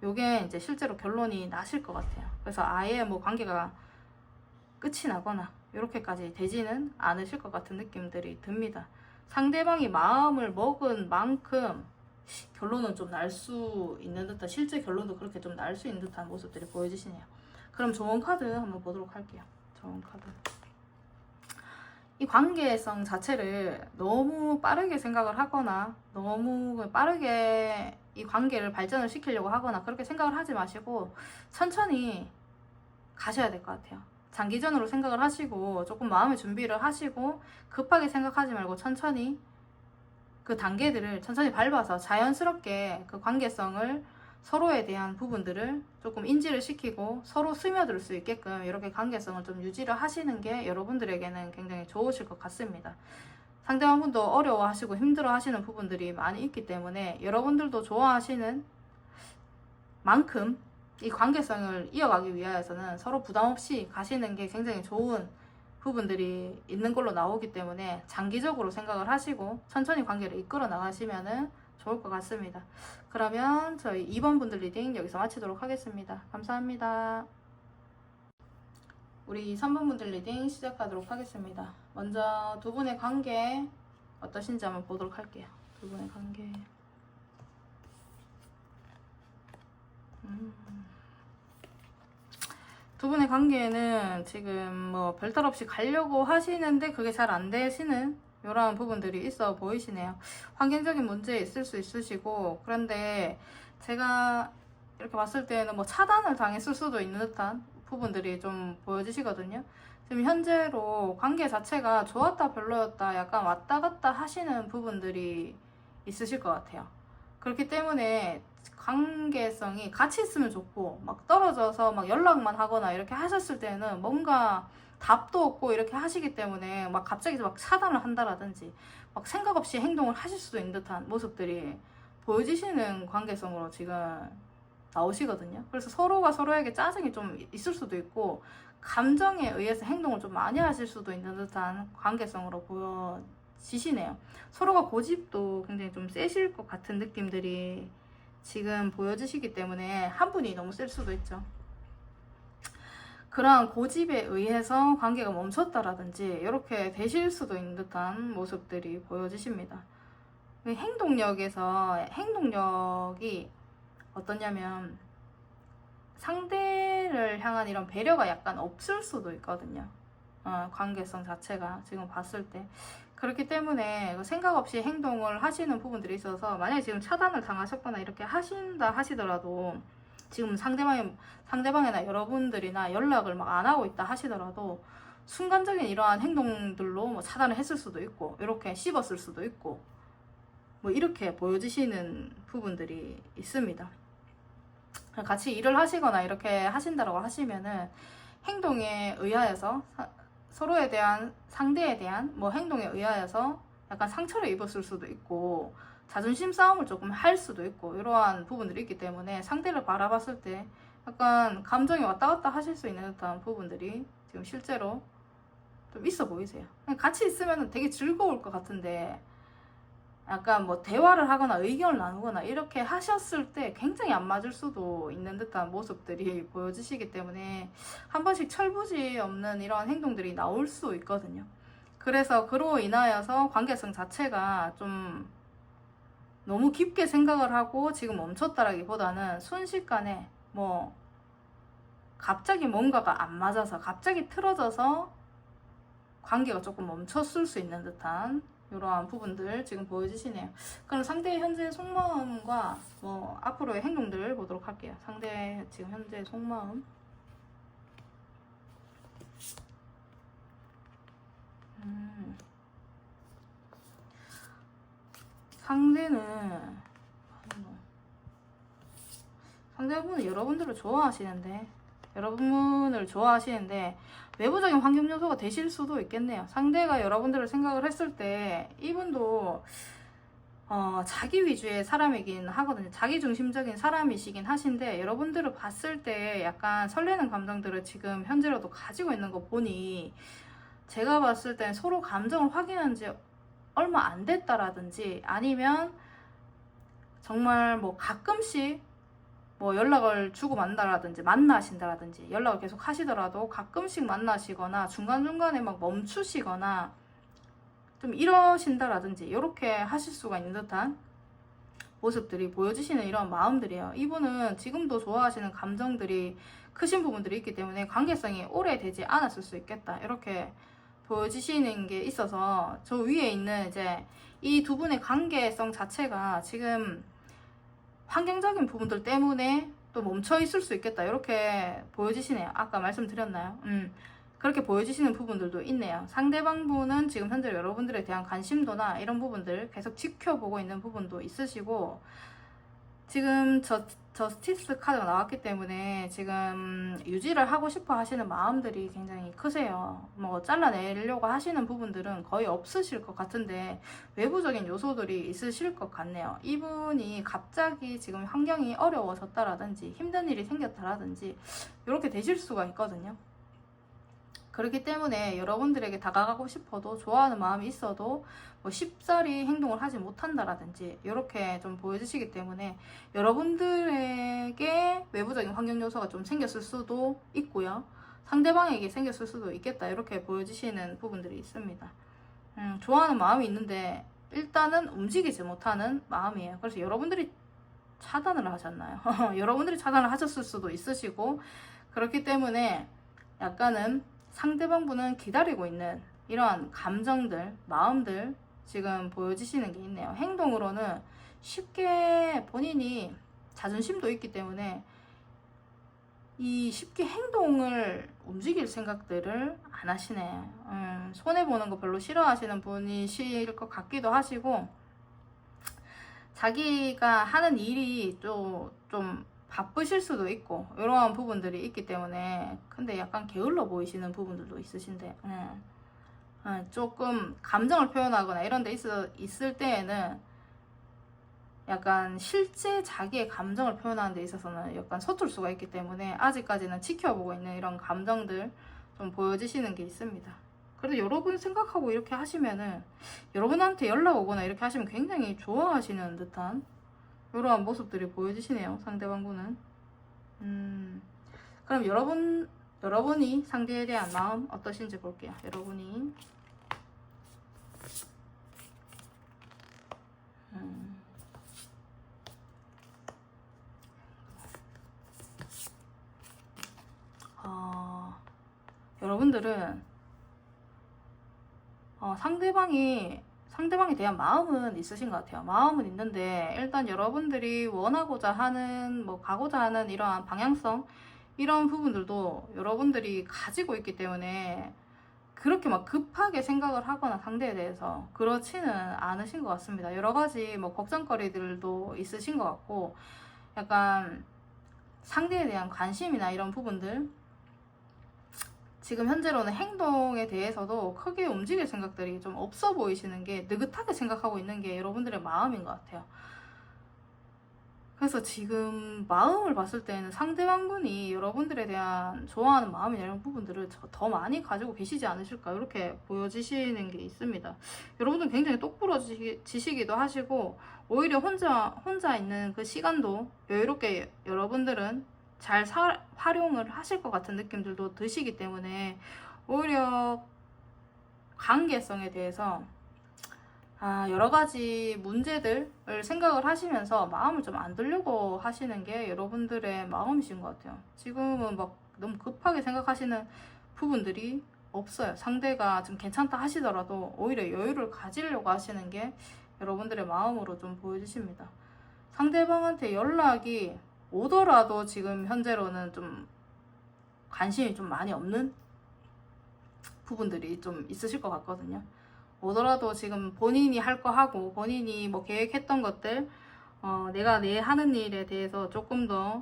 요게 이제 실제로 결론이 나실 것 같아요. 그래서 아예 뭐 관계가 끝이 나거나 이렇게까지 되지는 않으실 것 같은 느낌들이 듭니다. 상대방이 마음을 먹은 만큼 결론은 좀 날 수 있는 듯한, 실제 결론도 그렇게 좀 날 수 있는 듯한 모습들이 보여지시네요. 그럼 좋은 카드 한번 보도록 할게요. 좋은 카드. 이 관계성 자체를 너무 빠르게 생각을 하거나, 너무 빠르게 이 관계를 발전을 시키려고 하거나 그렇게 생각을 하지 마시고 천천히 가셔야 될 것 같아요. 장기전으로 생각을 하시고 조금 마음의 준비를 하시고, 급하게 생각하지 말고 천천히 그 단계들을 천천히 밟아서 자연스럽게 그 관계성을, 서로에 대한 부분들을 조금 인지를 시키고 서로 스며들 수 있게끔 이렇게 관계성을 좀 유지를 하시는 게 여러분들에게는 굉장히 좋으실 것 같습니다. 상대방분도 어려워하시고 힘들어하시는 부분들이 많이 있기 때문에 여러분들도 좋아하시는 만큼 이 관계성을 이어가기 위해서는 서로 부담 없이 가시는 게 굉장히 좋은 부분들이 있는 걸로 나오기 때문에, 장기적으로 생각을 하시고 천천히 관계를 이끌어 나가시면은 좋을 것 같습니다. 그러면 저희 2번 분들 리딩 여기서 마치도록 하겠습니다. 감사합니다. 우리 3번 분들 리딩 시작하도록 하겠습니다. 먼저 두 분의 관계 어떠신지 한번 보도록 할게요. 두 분의 관계. 두 분의 관계는 지금 뭐 별탈 없이 가려고 하시는데 그게 잘 안 되시는 이런 부분들이 있어 보이시네요. 환경적인 문제 있을 수 있으시고, 그런데 제가 이렇게 봤을 때는 뭐 차단을 당했을 수도 있는 듯한 부분들이 좀 보여지시거든요. 지금 현재로 관계 자체가 좋았다 별로였다 약간 왔다 갔다 하시는 부분들이 있으실 것 같아요. 그렇기 때문에 관계성이 같이 있으면 좋고, 막 떨어져서 막 연락만 하거나 이렇게 하셨을 때는 뭔가 답도 없고 이렇게 하시기 때문에 막 갑자기 막 차단을 한다라든지 막 생각 없이 행동을 하실 수도 있는 듯한 모습들이 보여지시는 관계성으로 지금 나오시거든요. 그래서 서로가 서로에게 짜증이 좀 있을 수도 있고, 감정에 의해서 행동을 좀 많이 하실 수도 있는 듯한 관계성으로 보여지시네요. 서로가 고집도 굉장히 좀 세실 것 같은 느낌들이 지금 보여지시기 때문에 한 분이 너무 셀 수도 있죠. 그러한 고집에 의해서 관계가 멈췄다라든지 이렇게 되실 수도 있는 듯한 모습들이 보여지십니다. 행동력이 어떠냐면 상대를 향한 이런 배려가 약간 없을 수도 있거든요. 관계성 자체가 지금 봤을 때. 그렇기 때문에 생각 없이 행동을 하시는 부분들이 있어서, 만약에 지금 차단을 당하셨거나 이렇게 하신다 하시더라도, 지금 상대방이나 여러분들이나 연락을 막 안 하고 있다 하시더라도 순간적인 이러한 행동들로 뭐 차단을 했을 수도 있고 이렇게 씹었을 수도 있고 뭐 이렇게 보여지시는 부분들이 있습니다. 같이 일을 하시거나 이렇게 하신다라고 하시면은 행동에 의하여서 서로에 대한 상대에 대한 뭐 행동에 의하여서 약간 상처를 입었을 수도 있고 자존심 싸움을 조금 할 수도 있고 이러한 부분들이 있기 때문에 상대를 바라봤을 때 약간 감정이 왔다 갔다 하실 수 있는 듯한 부분들이 지금 실제로 좀 있어 보이세요. 같이 있으면 되게 즐거울 것 같은데 약간 뭐 대화를 하거나 의견을 나누거나 이렇게 하셨을 때 굉장히 안 맞을 수도 있는 듯한 모습들이 보여지시기 때문에 한 번씩 철부지 없는 이런 행동들이 나올 수 있거든요. 그래서 그로 인하여서 관계성 자체가 좀 너무 깊게 생각을 하고 지금 멈췄다라기보다는 순식간에 뭐 갑자기 뭔가가 안 맞아서 갑자기 틀어져서 관계가 조금 멈췄을 수 있는 듯한 이러한 부분들 지금 보여지시네요. 그럼 상대의 현재 속마음과 뭐 앞으로의 행동들 보도록 할게요. 상대의 지금 현재 속마음. 상대분은 여러분을 좋아하시는데 외부적인 환경 요소가 되실 수도 있겠네요. 상대가 여러분들을 생각을 했을 때 이분도 자기 위주의 사람이긴 하거든요. 자기 중심적인 사람이시긴 하신데 여러분들을 봤을 때 약간 설레는 감정들을 지금 현재로도 가지고 있는 거 보니 제가 봤을 땐 서로 감정을 확인한 지 얼마 안 됐다라든지 아니면 정말 뭐 가끔씩 뭐 연락을 주고 만나신다라든지 연락을 계속 하시더라도 가끔씩 만나시거나 중간중간에 막 멈추시거나 좀 이러신다라든지 이렇게 하실 수가 있는 듯한 모습들이 보여지시는 이런 마음들이에요. 이분은 지금도 좋아하시는 감정들이 크신 부분들이 있기 때문에 관계성이 오래되지 않았을 수 있겠다 이렇게 보여지시는 게 있어서 저 위에 있는 이제 이 두 분의 관계성 자체가 지금 환경적인 부분들 때문에 또 멈춰 있을 수 있겠다 이렇게 보여지시네요. 아까 말씀드렸나요? 그렇게 보여지시는 부분들도 있네요. 상대방 분은 지금 현재 여러분들에 대한 관심도나 이런 부분들 계속 지켜보고 있는 부분도 있으시고 지금 저스티스 카드가 나왔기 때문에 지금 유지를 하고 싶어 하시는 마음들이 굉장히 크세요. 뭐 잘라내려고 하시는 부분들은 거의 없으실 것 같은데 외부적인 요소들이 있으실 것 같네요. 이분이 갑자기 지금 환경이 어려워졌다라든지 힘든 일이 생겼다라든지 이렇게 되실 수가 있거든요. 그렇기 때문에 여러분들에게 다가가고 싶어도 좋아하는 마음이 있어도 뭐 쉽사리 행동을 하지 못한다라든지 이렇게 좀 보여주시기 때문에 여러분들에게 외부적인 환경 요소가 좀 생겼을 수도 있고요. 상대방에게 생겼을 수도 있겠다 이렇게 보여주시는 부분들이 있습니다. 좋아하는 마음이 있는데 일단은 움직이지 못하는 마음이에요. 그래서 여러분들이 차단을 하셨나요? 여러분들이 차단을 하셨을 수도 있으시고 그렇기 때문에 약간은 상대방 분은 기다리고 있는 이러한 감정들, 마음들 지금 보여지시는 게 있네요. 행동으로는 쉽게 본인이 자존심도 있기 때문에 이 쉽게 행동을 움직일 생각들을 안 하시네. 손해보는 거 별로 싫어하시는 분이실 것 같기도 하시고 자기가 하는 일이 좀 바쁘실 수도 있고 이러한 부분들이 있기 때문에 근데 약간 게을러 보이시는 부분들도 있으신데 조금 감정을 표현하거나 이런 데 있을 때에는 약간 실제 자기의 감정을 표현하는 데 있어서는 약간 서툴 수가 있기 때문에 아직까지는 지켜보고 있는 이런 감정들 좀 보여지시는 게 있습니다. 그래도 여러분 생각하고 이렇게 하시면은 여러분한테 연락 오거나 이렇게 하시면 굉장히 좋아하시는 듯한 이러한 모습들이 보여지시네요. 상대방분은. 그럼 여러분이 상대에 대한 마음 어떠신지 볼게요. 여러분이. 여러분들은 상대방에 대한 마음은 있으신 것 같아요. 마음은 있는데 일단 여러분들이 원하고자 하는 뭐 가고자 하는 이러한 방향성 이런 부분들도 여러분들이 가지고 있기 때문에 그렇게 막 급하게 생각을 하거나 상대에 대해서 그렇지는 않으신 것 같습니다. 여러 가지 뭐 걱정거리들도 있으신 것 같고, 약간 상대에 대한 관심이나 이런 부분들, 지금 현재로는 행동에 대해서도 크게 움직일 생각들이 좀 없어 보이시는 게, 느긋하게 생각하고 있는 게 여러분들의 마음인 것 같아요. 그래서 지금 마음을 봤을 때는 상대방분이 여러분들에 대한 좋아하는 마음이나 이런 부분들을 더 많이 가지고 계시지 않으실까, 이렇게 보여지시는 게 있습니다. 여러분들은 굉장히 똑부러지시기도 하시고, 오히려 혼자 있는 그 시간도 여유롭게 여러분들은 잘 활용을 하실 것 같은 느낌들도 드시기 때문에, 오히려 관계성에 대해서 여러 가지 문제들을 생각을 하시면서 마음을 좀 안 들려고 하시는 게 여러분들의 마음이신 것 같아요. 지금은 막 너무 급하게 생각하시는 부분들이 없어요. 상대가 좀 괜찮다 하시더라도 오히려 여유를 가지려고 하시는 게 여러분들의 마음으로 좀 보여지십니다. 상대방한테 연락이 오더라도 지금 현재로는 좀 관심이 좀 많이 없는 부분들이 좀 있으실 것 같거든요. 오더라도 지금 본인이 할 거 하고, 본인이 뭐 계획했던 것들, 내가 내 하는 일에 대해서 조금 더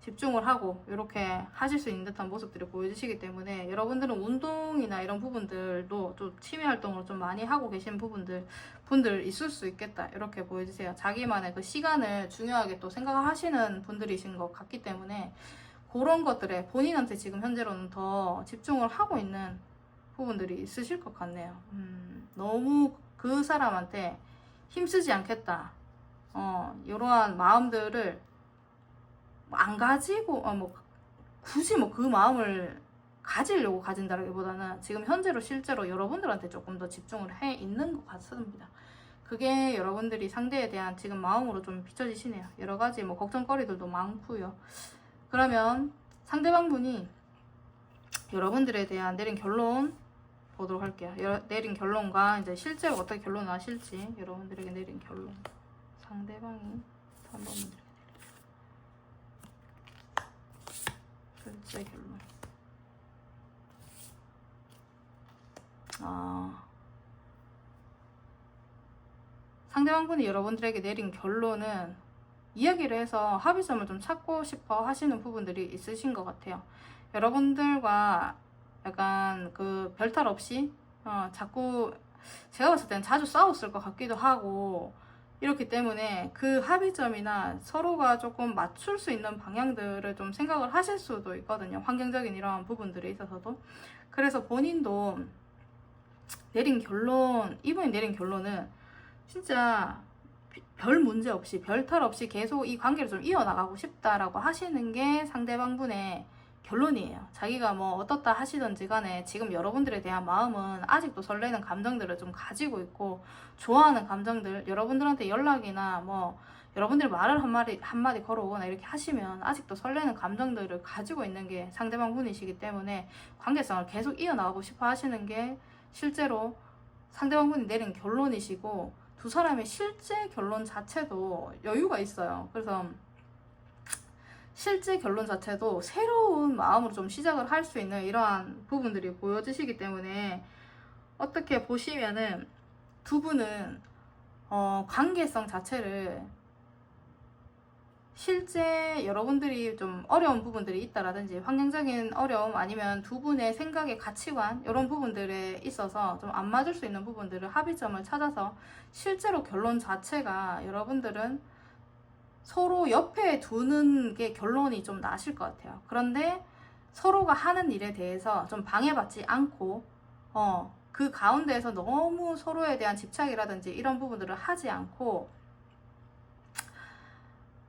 집중을 하고 이렇게 하실 수 있는 듯한 모습들이 보여지시기 때문에, 여러분들은 운동이나 이런 부분들도 좀 취미 활동을 좀 많이 하고 계신 분들 있을 수 있겠다, 이렇게 보여지세요. 자기만의 그 시간을 중요하게 또 생각하시는 분들이신 것 같기 때문에, 그런 것들에 본인한테 지금 현재로는 더 집중을 하고 있는 부분들이 있으실 것 같네요. 너무 그 사람한테 힘쓰지 않겠다, 이러한 마음들을 안 가지고, 굳이 그 마음을 가지려고 가진다라기보다는 지금 현재로 실제로 여러분들한테 조금 더 집중을 해 있는 것 같습니다. 그게 여러분들이 상대에 대한 지금 마음으로 좀 비춰지시네요. 여러 가지 뭐 걱정거리들도 많고요. 그러면 상대방분이 여러분들에 대한 내린 결론 보도록 할게요. 내린 결론과 이제 실제로 어떻게 결론을 하실지, 여러분들에게 내린 결론, 상대방이 한번 드릴게요. 실제 결론. 상대방분이 여러분들에게 내린 결론은, 이야기를 해서 합의점을 좀 찾고 싶어 하시는 부분들이 있으신 것 같아요. 여러분들과 약간 그 별탈 없이 자꾸, 제가 봤을 때는 자주 싸웠을 것 같기도 하고, 이렇기 때문에 그 합의점이나 서로가 조금 맞출 수 있는 방향들을 좀 생각을 하실 수도 있거든요. 환경적인 이러한 부분들에 있어서도. 그래서 본인도 이분이 내린 결론은 진짜 별 문제 없이, 별 탈 없이 계속 이 관계를 좀 이어나가고 싶다라고 하시는 게 상대방분의 결론이에요. 자기가 뭐 어떻다 하시던지 간에 지금 여러분들에 대한 마음은 아직도 설레는 감정들을 좀 가지고 있고, 좋아하는 감정들, 여러분들한테 연락이나 뭐 여러분들이 말을 한마디 걸어오거나 이렇게 하시면 아직도 설레는 감정들을 가지고 있는 게 상대방분이시기 때문에, 관계성을 계속 이어나가고 싶어 하시는 게 실제로 상대방분이 내린 결론이시고, 두 사람의 실제 결론 자체도 여유가 있어요. 그래서 실제 결론 자체도 새로운 마음으로 좀 시작을 할 수 있는 이러한 부분들이 보여지시기 때문에, 어떻게 보시면은 두 분은 관계성 자체를, 실제 여러분들이 좀 어려운 부분들이 있다라든지, 환경적인 어려움, 아니면 두 분의 생각의 가치관, 이런 부분들에 있어서 좀 안 맞을 수 있는 부분들을 합의점을 찾아서, 실제로 결론 자체가 여러분들은 서로 옆에 두는 게 결론이 좀 나실 것 같아요. 그런데 서로가 하는 일에 대해서 좀 방해받지 않고, 그 가운데에서 너무 서로에 대한 집착이라든지 이런 부분들을 하지 않고,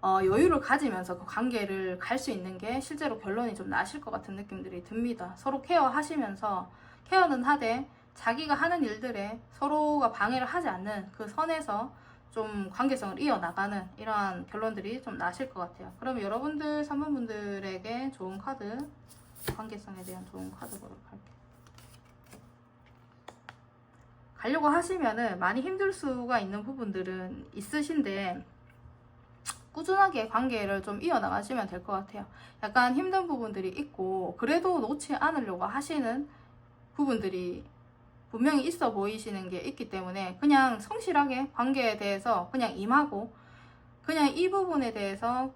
여유를 가지면서 그 관계를 갈 수 있는 게 실제로 결론이 좀 나실 것 같은 느낌들이 듭니다. 서로 케어하시면서, 케어는 하되 자기가 하는 일들에 서로가 방해를 하지 않는 그 선에서 좀 관계성을 이어나가는 이러한 결론들이 좀 나실 것 같아요. 그러면 여러분들 3번분들에게 좋은 카드, 관계성에 대한 좋은 카드 보도록 할게요. 가려고 하시면은 많이 힘들 수가 있는 부분들은 있으신데, 꾸준하게 관계를 좀 이어나가시면 될 것 같아요. 약간 힘든 부분들이 있고, 그래도 놓지 않으려고 하시는 부분들이 분명히 있어 보이시는 게 있기 때문에 그냥 성실하게 관계에 대해서 그냥 임하고, 그냥 이 부분에 대해서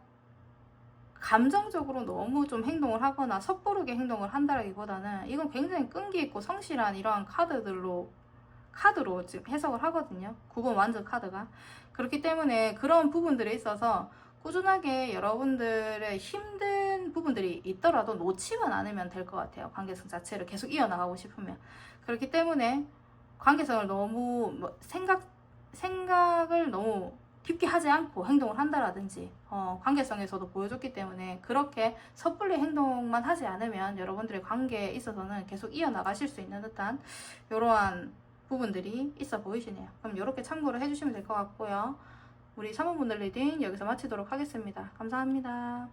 감정적으로 너무 좀 행동을 하거나 섣부르게 행동을 한다기보다는 이건 굉장히 끈기 있고 성실한 이러한 카드로 지금 해석을 하거든요. 9번 완전 카드가. 그렇기 때문에 그런 부분들에 있어서 꾸준하게 여러분들의 힘든 부분들이 있더라도 놓치만 않으면 될 것 같아요. 관계성 자체를 계속 이어나가고 싶으면. 그렇기 때문에 관계성을 너무 생각을 너무 깊게 하지 않고 행동을 한다라든지 관계성에서도 보여줬기 때문에 그렇게 섣불리 행동만 하지 않으면 여러분들의 관계에 있어서는 계속 이어나가실 수 있는 듯한 이러한 부분들이 있어 보이시네요. 그럼 이렇게 참고를 해주시면 될 것 같고요. 우리 3번 분들 리딩 여기서 마치도록 하겠습니다. 감사합니다.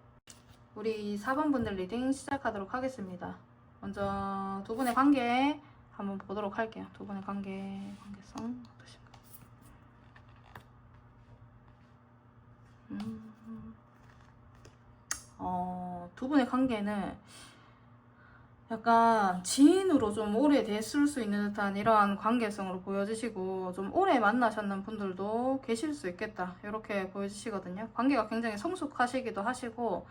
우리 4번 분들 리딩 시작하도록 하겠습니다. 먼저 두 분의 관계 한번 보도록 할게요. 두 분의 관계성 어떠신가요? 두 분의 관계는 약간 지인으로 좀 오래됐을 수 있는 듯한 이러한 관계성으로 보여지시고, 좀 오래 만나셨는 분들도 계실 수 있겠다 이렇게 보여지시거든요. 관계가 굉장히 성숙하시기도 하시고,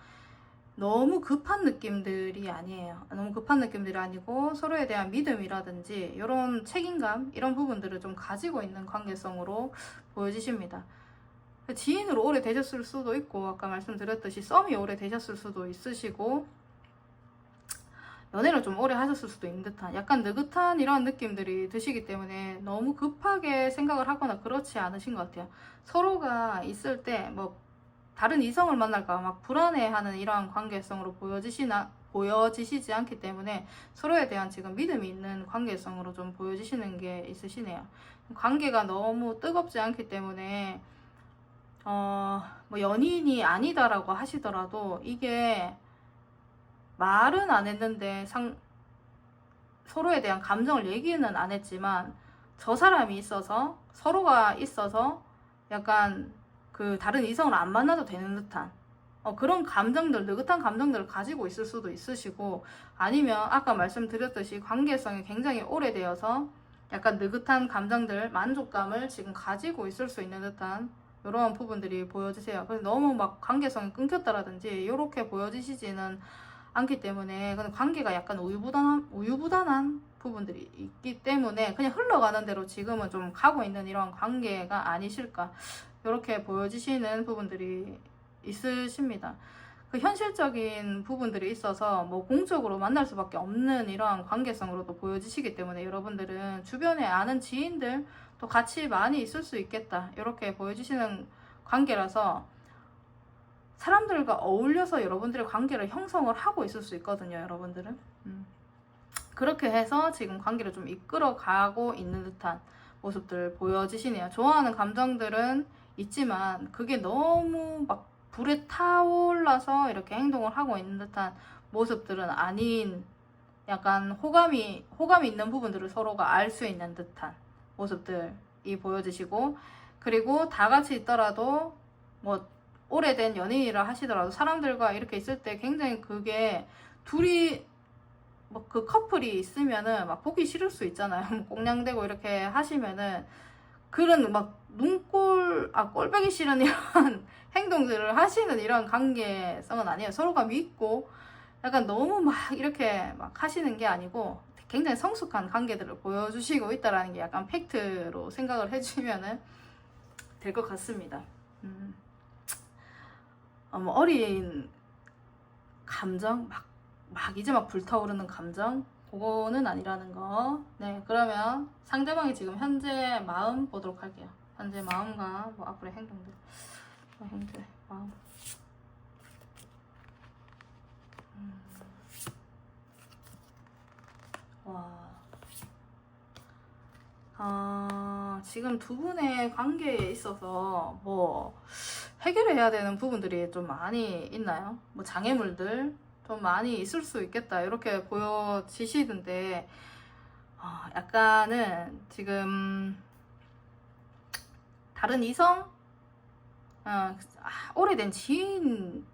너무 급한 느낌들이 아니에요. 너무 급한 느낌들이 아니고 서로에 대한 믿음이라든지 이런 책임감, 이런 부분들을 좀 가지고 있는 관계성으로 보여지십니다. 지인으로 오래 되셨을 수도 있고, 아까 말씀드렸듯이 썸이 오래 되셨을 수도 있으시고, 연애를 좀 오래 하셨을 수도 있는 듯한 약간 느긋한 이런 느낌들이 드시기 때문에 너무 급하게 생각을 하거나 그렇지 않으신 것 같아요. 서로가 있을 때 뭐 다른 이성을 만날까 막 불안해하는 이러한 관계성으로 보여지시지 않기 때문에 서로에 대한 지금 믿음이 있는 관계성으로 좀 보여지시는 게 있으시네요. 관계가 너무 뜨겁지 않기 때문에 뭐 연인이 아니다라고 하시더라도 이게 말은 안 했는데 서로에 대한 감정을 얘기는 안 했지만 저 사람이 있어서, 서로가 있어서 약간 그 다른 이성을 안 만나도 되는 듯한 그런 감정들, 느긋한 감정들을 가지고 있을 수도 있으시고, 아니면 아까 말씀드렸듯이 관계성이 굉장히 오래되어서 약간 느긋한 감정들, 만족감을 지금 가지고 있을 수 있는 듯한 이런 부분들이 보여지세요. 그래서 너무 막 관계성이 끊겼다라든지 이렇게 보여지시지는 않기 때문에 관계가 약간 우유부단한 부분들이 있기 때문에 그냥 흘러가는 대로 지금은 좀 가고 있는 이런 관계가 아니실까 이렇게 보여지시는 부분들이 있으십니다. 그 현실적인 부분들이 있어서 뭐 공적으로 만날 수밖에 없는 이러한 관계성으로도 보여지시기 때문에 여러분들은 주변에 아는 지인들 또 같이 많이 있을 수 있겠다 이렇게 보여지시는 관계라서 사람들과 어울려서 여러분들의 관계를 형성을 하고 있을 수 있거든요. 여러분들은 그렇게 해서 지금 관계를 좀 이끌어 가고 있는 듯한 모습들 보여지시네요. 좋아하는 감정들은 있지만 그게 너무 막 불에 타올라서 이렇게 행동을 하고 있는 듯한 모습들은 아닌, 약간 호감이 있는 부분들을 서로가 알 수 있는 듯한 모습들이 보여지시고, 그리고 다 같이 있더라도 뭐 오래된 연인이라 하시더라도 사람들과 이렇게 있을 때 굉장히 그게 둘이 뭐 그 커플이 있으면은 막 보기 싫을 수 있잖아요. 꽁냥대고 이렇게 하시면은 그런 막 꼴배기 싫은 이런 행동들을 하시는 이런 관계성은 아니에요. 서로가 믿고 약간 너무 막 이렇게 막 하시는 게 아니고 굉장히 성숙한 관계들을 보여주시고 있다라는 게 약간 팩트로 생각을 해주시면은 될 것 같습니다. 뭐 어린 감정, 막 이제 막 불타오르는 감정, 그거는 아니라는 거. 네, 그러면 상대방이 지금 현재 마음 보도록 할게요. 현재 마음과 뭐 앞으로의 행동들. 현재 마음. 지금 두 분의 관계에 있어서 뭐 해결해야 되는 부분들이 좀 많이 있나요? 뭐 장애물들 좀 많이 있을 수 있겠다 이렇게 보여지시던데 약간은 지금 다른 이성? 오래된 지인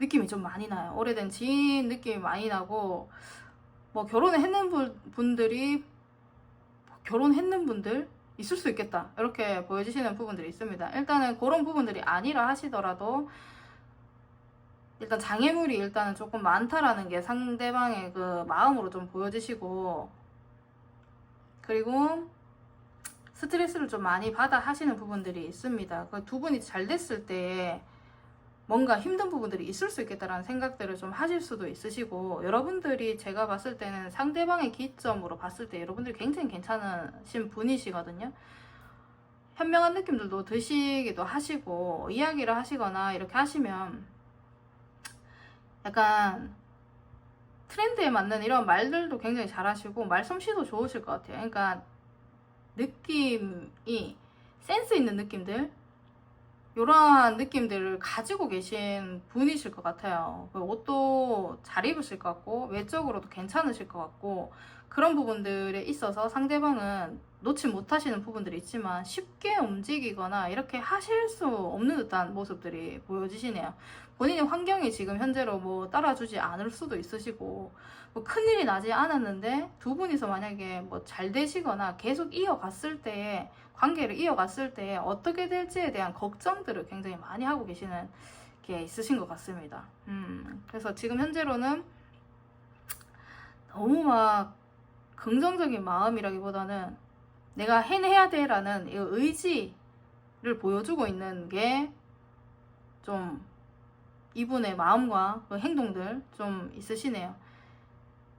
느낌이 좀 많이 나요. 오래된 지인 느낌이 많이 나고 뭐 결혼했는 분들이 결혼했는 분들 있을 수 있겠다 이렇게 보여지시는 부분들이 있습니다. 일단은 그런 부분들이 아니라 하시더라도 일단 장애물이 일단은 조금 많다라는 게 상대방의 그 마음으로 좀 보여지시고, 그리고 스트레스를 좀 많이 받아 하시는 부분들이 있습니다. 그 두 분이 잘 됐을 때 뭔가 힘든 부분들이 있을 수 있겠다라는 생각들을 좀 하실 수도 있으시고, 여러분들이 제가 봤을 때는 상대방의 기점으로 봤을 때 여러분들이 굉장히 괜찮으신 분이시거든요. 현명한 느낌들도 드시기도 하시고, 이야기를 하시거나 이렇게 하시면 약간 트렌드에 맞는 이런 말들도 굉장히 잘하시고 말솜씨도 좋으실 것 같아요. 그러니까 느낌이 센스 있는 느낌들, 이러한 느낌들을 가지고 계신 분이실 것 같아요. 옷도 잘 입으실 것 같고 외적으로도 괜찮으실 것 같고, 그런 부분들에 있어서 상대방은 놓지 못하시는 부분들이 있지만 쉽게 움직이거나 이렇게 하실 수 없는 듯한 모습들이 보여지시네요. 본인의 환경이 지금 현재로 뭐 따라주지 않을 수도 있으시고, 뭐 큰일이 나지 않았는데 두 분이서 만약에 뭐 잘 되시거나 계속 이어갔을 때, 관계를 이어갔을 때 어떻게 될지에 대한 걱정들을 굉장히 많이 하고 계시는 게 있으신 것 같습니다. 그래서 지금 현재로는 너무 막 긍정적인 마음이라기보다는 내가 해내야 돼라는 이 의지를 보여주고 있는 게 좀 이분의 마음과 그 행동들 좀 있으시네요.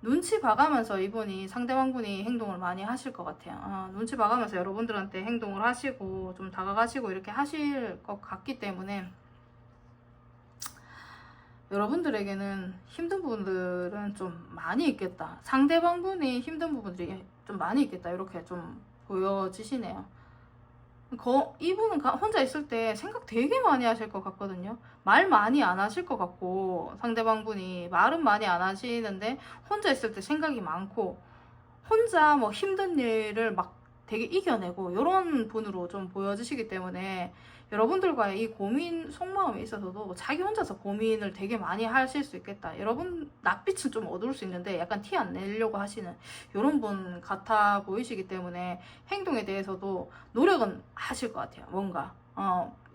눈치 봐가면서 이분이, 상대방분이 행동을 많이 하실 것 같아요. 눈치 봐가면서 여러분들한테 행동을 하시고 좀 다가가시고 이렇게 하실 것 같기 때문에 여러분들에게는 힘든 부분들은 좀 많이 있겠다, 상대방분이 힘든 부분들이 좀 많이 있겠다, 이렇게 좀 보여지시네요. 이분은 혼자 있을 때 생각 되게 많이 하실 것 같거든요. 말 많이 안 하실 것 같고, 상대방분이 말은 많이 안 하시는데 혼자 있을 때 생각이 많고, 혼자 뭐 힘든 일을 막 되게 이겨내고 이런 분으로 좀 보여지시기 때문에 여러분들과의 이 고민 속마음에 있어서도 자기 혼자서 고민을 되게 많이 하실 수 있겠다. 여러분 낯빛은 좀 어두울 수 있는데 약간 티 안 내려고 하시는 이런 분 같아 보이시기 때문에 행동에 대해서도 노력은 하실 것 같아요. 뭔가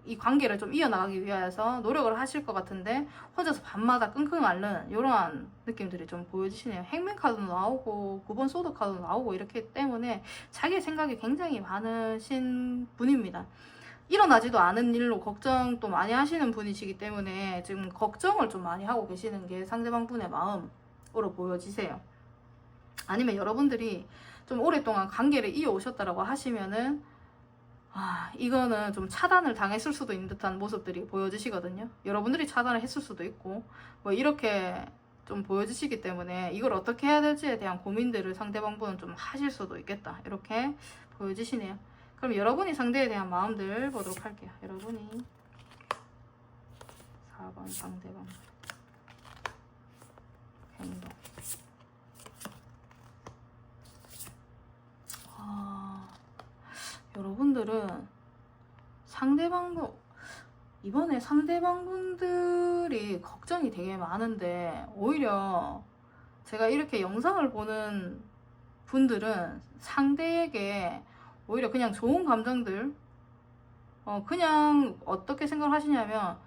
이 관계를 좀 이어나가기 위해서 노력을 하실 것 같은데 혼자서 밤마다 끙끙 앓는 이러한 느낌들이 좀 보여지시네요. 행맨 카드도 나오고 9번 소드 카드도 나오고 이렇기 때문에 자기의 생각이 굉장히 많으신 분입니다. 일어나지도 않은 일로 걱정도 많이 하시는 분이시기 때문에 지금 걱정을 좀 많이 하고 계시는 게 상대방 분의 마음으로 보여지세요. 아니면 여러분들이 좀 오랫동안 관계를 이어오셨다라고 하시면은 이거는 좀 차단을 당했을 수도 있는 듯한 모습들이 보여지시거든요. 여러분들이 차단을 했을 수도 있고 뭐 이렇게 좀 보여지시기 때문에 이걸 어떻게 해야 될지에 대한 고민들을 상대방 분은 좀 하실 수도 있겠다, 이렇게 보여지시네요. 그럼 여러분이 상대에 대한 마음들 보도록 할게요. 여러분이 4번 상대방 행동. 여러분들은 상대방분, 이번에 상대방분들이 걱정이 되게 많은데 오히려 제가 이렇게 영상을 보는 분들은 상대에게 오히려 그냥 좋은 감정들, 그냥 어떻게 생각을 하시냐면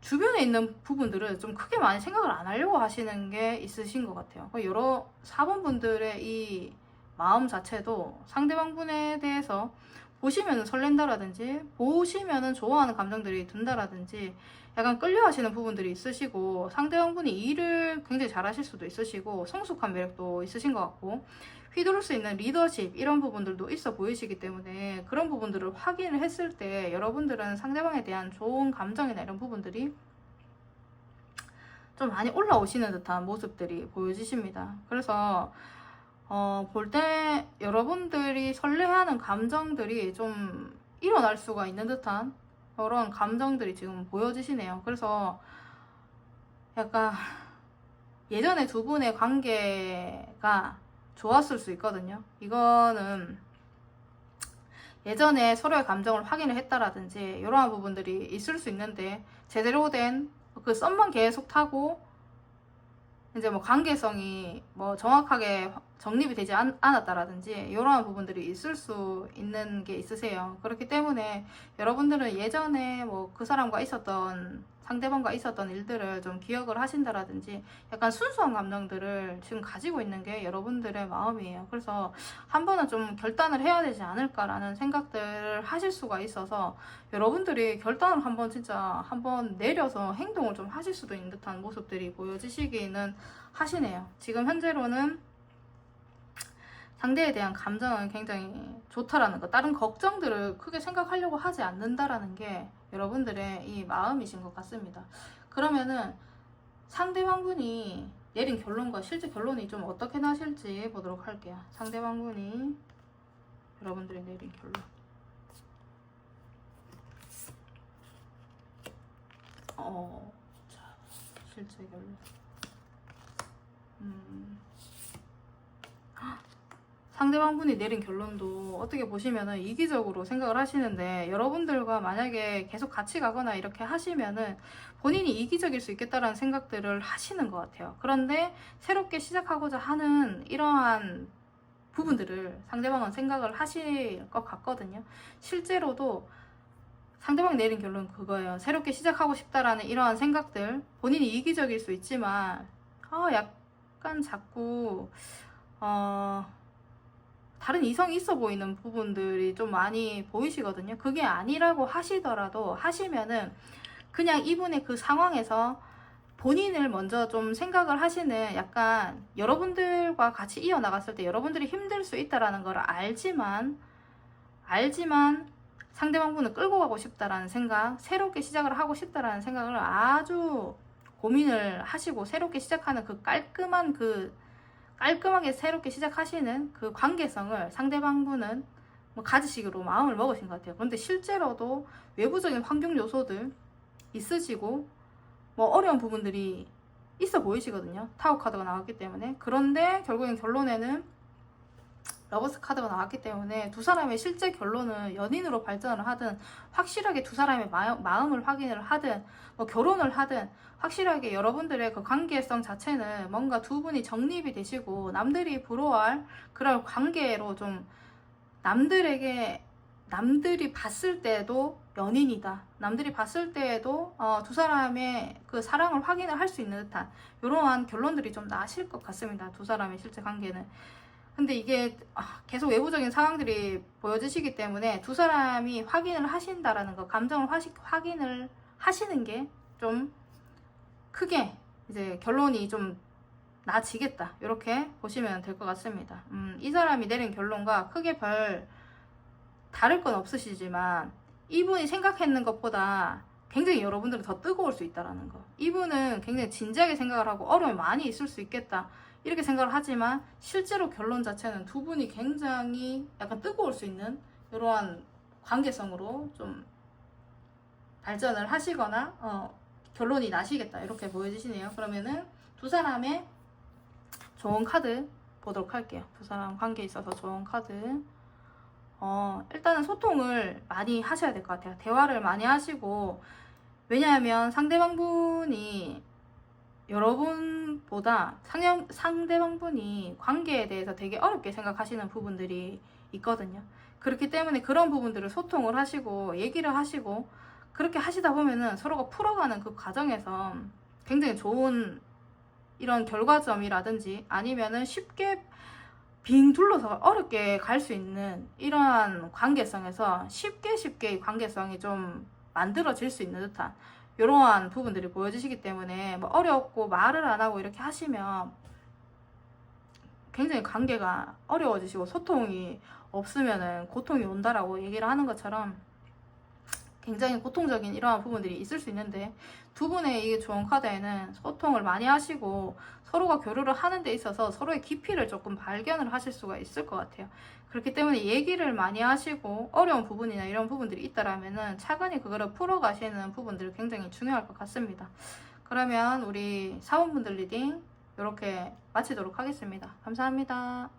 주변에 있는 부분들을 좀 크게 많이 생각을 안 하려고 하시는 게 있으신 것 같아요. 여러 4번 분들의 이 마음 자체도 상대방 분에 대해서 보시면은 설렌다라든지 보시면은 좋아하는 감정들이 든다라든지 약간 끌려 하시는 부분들이 있으시고, 상대방 분이 일을 굉장히 잘하실 수도 있으시고 성숙한 매력도 있으신 것 같고 휘두를 수 있는 리더십 이런 부분들도 있어 보이시기 때문에 그런 부분들을 확인을 했을 때 여러분들은 상대방에 대한 좋은 감정이나 이런 부분들이 좀 많이 올라오시는 듯한 모습들이 보여지십니다. 그래서 볼 때 여러분들이 설레하는 감정들이 좀 일어날 수가 있는 듯한 그런 감정들이 지금 보여지시네요. 그래서 약간 예전에 두 분의 관계가 좋았을 수 있거든요. 이거는 예전에 서로의 감정을 확인을 했다라든지 이러한 부분들이 있을 수 있는데 제대로 된 그 썸만 계속 타고 이제 뭐 관계성이 뭐 정확하게 정립이 되지 않았다라든지 이러한 부분들이 있을 수 있는 게 있으세요. 그렇기 때문에 여러분들은 예전에 뭐 그 사람과 있었던 상대방과 있었던 일들을 좀 기억을 하신다라든지 약간 순수한 감정들을 지금 가지고 있는 게 여러분들의 마음이에요. 그래서 한 번은 좀 결단을 해야 되지 않을까라는 생각들을 하실 수가 있어서 여러분들이 결단을 한번 진짜 한번 내려서 행동을 좀 하실 수도 있는 듯한 모습들이 보여지시기는 하시네요. 지금 현재로는 상대에 대한 감정은 굉장히 좋다라는 거, 다른 걱정들을 크게 생각하려고 하지 않는다라는 게 여러분들의 이 마음이신 것 같습니다. 그러면은 상대방분이 내린 결론과 실제 결론이 좀 어떻게 나실지 보도록 할게요. 상대방분이 여러분들이 내린 결론. 자, 실제 결론. 상대방분이 내린 결론도 어떻게 보시면은 이기적으로 생각을 하시는데, 여러분들과 만약에 계속 같이 가거나 이렇게 하시면은 본인이 이기적일 수 있겠다라는 생각들을 하시는 것 같아요. 그런데 새롭게 시작하고자 하는 이러한 부분들을 상대방은 생각을 하실 것 같거든요. 실제로도 상대방이 내린 결론은 그거예요. 새롭게 시작하고 싶다라는 이러한 생각들, 본인이 이기적일 수 있지만 약간 자꾸 다른 이성이 있어 보이는 부분들이 좀 많이 보이시거든요. 그게 아니라고 하시더라도, 하시면은 그냥 이분의 그 상황에서 본인을 먼저 좀 생각을 하시는, 약간 여러분들과 같이 이어나갔을 때 여러분들이 힘들 수 있다라는 걸 알지만 상대방분을 끌고 가고 싶다라는 생각, 새롭게 시작을 하고 싶다라는 생각을 아주 고민을 하시고, 새롭게 시작하는 그 깔끔하게 새롭게 시작하시는 그 관계성을 상대방분은 뭐 가지시기로 마음을 먹으신 것 같아요. 그런데 실제로도 외부적인 환경 요소들 있으시고 뭐 어려운 부분들이 있어 보이시거든요. 타워 카드가 나왔기 때문에. 그런데 결국엔 결론에는 러버스 카드가 나왔기 때문에 두 사람의 실제 결론은 연인으로 발전을 하든, 확실하게 두 사람의 마음을 확인을 하든, 뭐 결혼을 하든, 확실하게 여러분들의 그 관계성 자체는 뭔가 두 분이 정립이 되시고 남들이 부러워할 그런 관계로, 좀 남들이 봤을 때도 연인이다, 남들이 봤을 때에도 두 사람의 그 사랑을 확인을 할 수 있는 듯한 이러한 결론들이 좀 나실 것 같습니다. 두 사람의 실제 관계는. 근데 이게 계속 외부적인 상황들이 보여지시기 때문에 두 사람이 확인을 하신다라는 거, 감정을 확인을 하시는 게 좀 크게 이제 결론이 좀 나지겠다, 이렇게 보시면 될 것 같습니다. 이 사람이 내린 결론과 크게 별 다를 건 없으시지만 이분이 생각했는 것보다 굉장히 여러분들은 더 뜨거울 수 있다라는 거. 이분은 굉장히 진지하게 생각을 하고 어려움이 많이 있을 수 있겠다, 이렇게 생각을 하지만 실제로 결론 자체는 두 분이 굉장히 약간 뜨거울 수 있는 이러한 관계성으로 좀 발전을 하시거나 결론이 나시겠다, 이렇게 보여지시네요. 그러면은 두 사람의 좋은 카드 보도록 할게요. 두 사람 관계에 있어서 좋은 카드. 일단은 소통을 많이 하셔야 될 것 같아요. 대화를 많이 하시고, 왜냐하면 상대방분이 여러분보다 상대방분이 관계에 대해서 되게 어렵게 생각하시는 부분들이 있거든요. 그렇기 때문에 그런 부분들을 소통을 하시고 얘기를 하시고 그렇게 하시다 보면은 서로가 풀어가는 그 과정에서 굉장히 좋은 이런 결과점이라든지, 아니면은 쉽게 빙 둘러서 어렵게 갈 수 있는 이러한 관계성에서 쉽게 이 관계성이 좀 만들어질 수 있는 듯한 이러한 부분들이 보여지시기 때문에, 뭐 어렵고 말을 안 하고 이렇게 하시면 굉장히 관계가 어려워지시고 소통이 없으면은 고통이 온다라고 얘기를 하는 것처럼 굉장히 고통적인 이러한 부분들이 있을 수 있는데, 두 분의 이 좋은 카드에는 소통을 많이 하시고 서로가 교류를 하는 데 있어서 서로의 깊이를 조금 발견을 하실 수가 있을 것 같아요. 그렇기 때문에 얘기를 많이 하시고 어려운 부분이나 이런 부분들이 있다라면은 차근히 그거를 풀어가시는 부분들이 굉장히 중요할 것 같습니다. 그러면 우리 사원분들 리딩 이렇게 마치도록 하겠습니다. 감사합니다.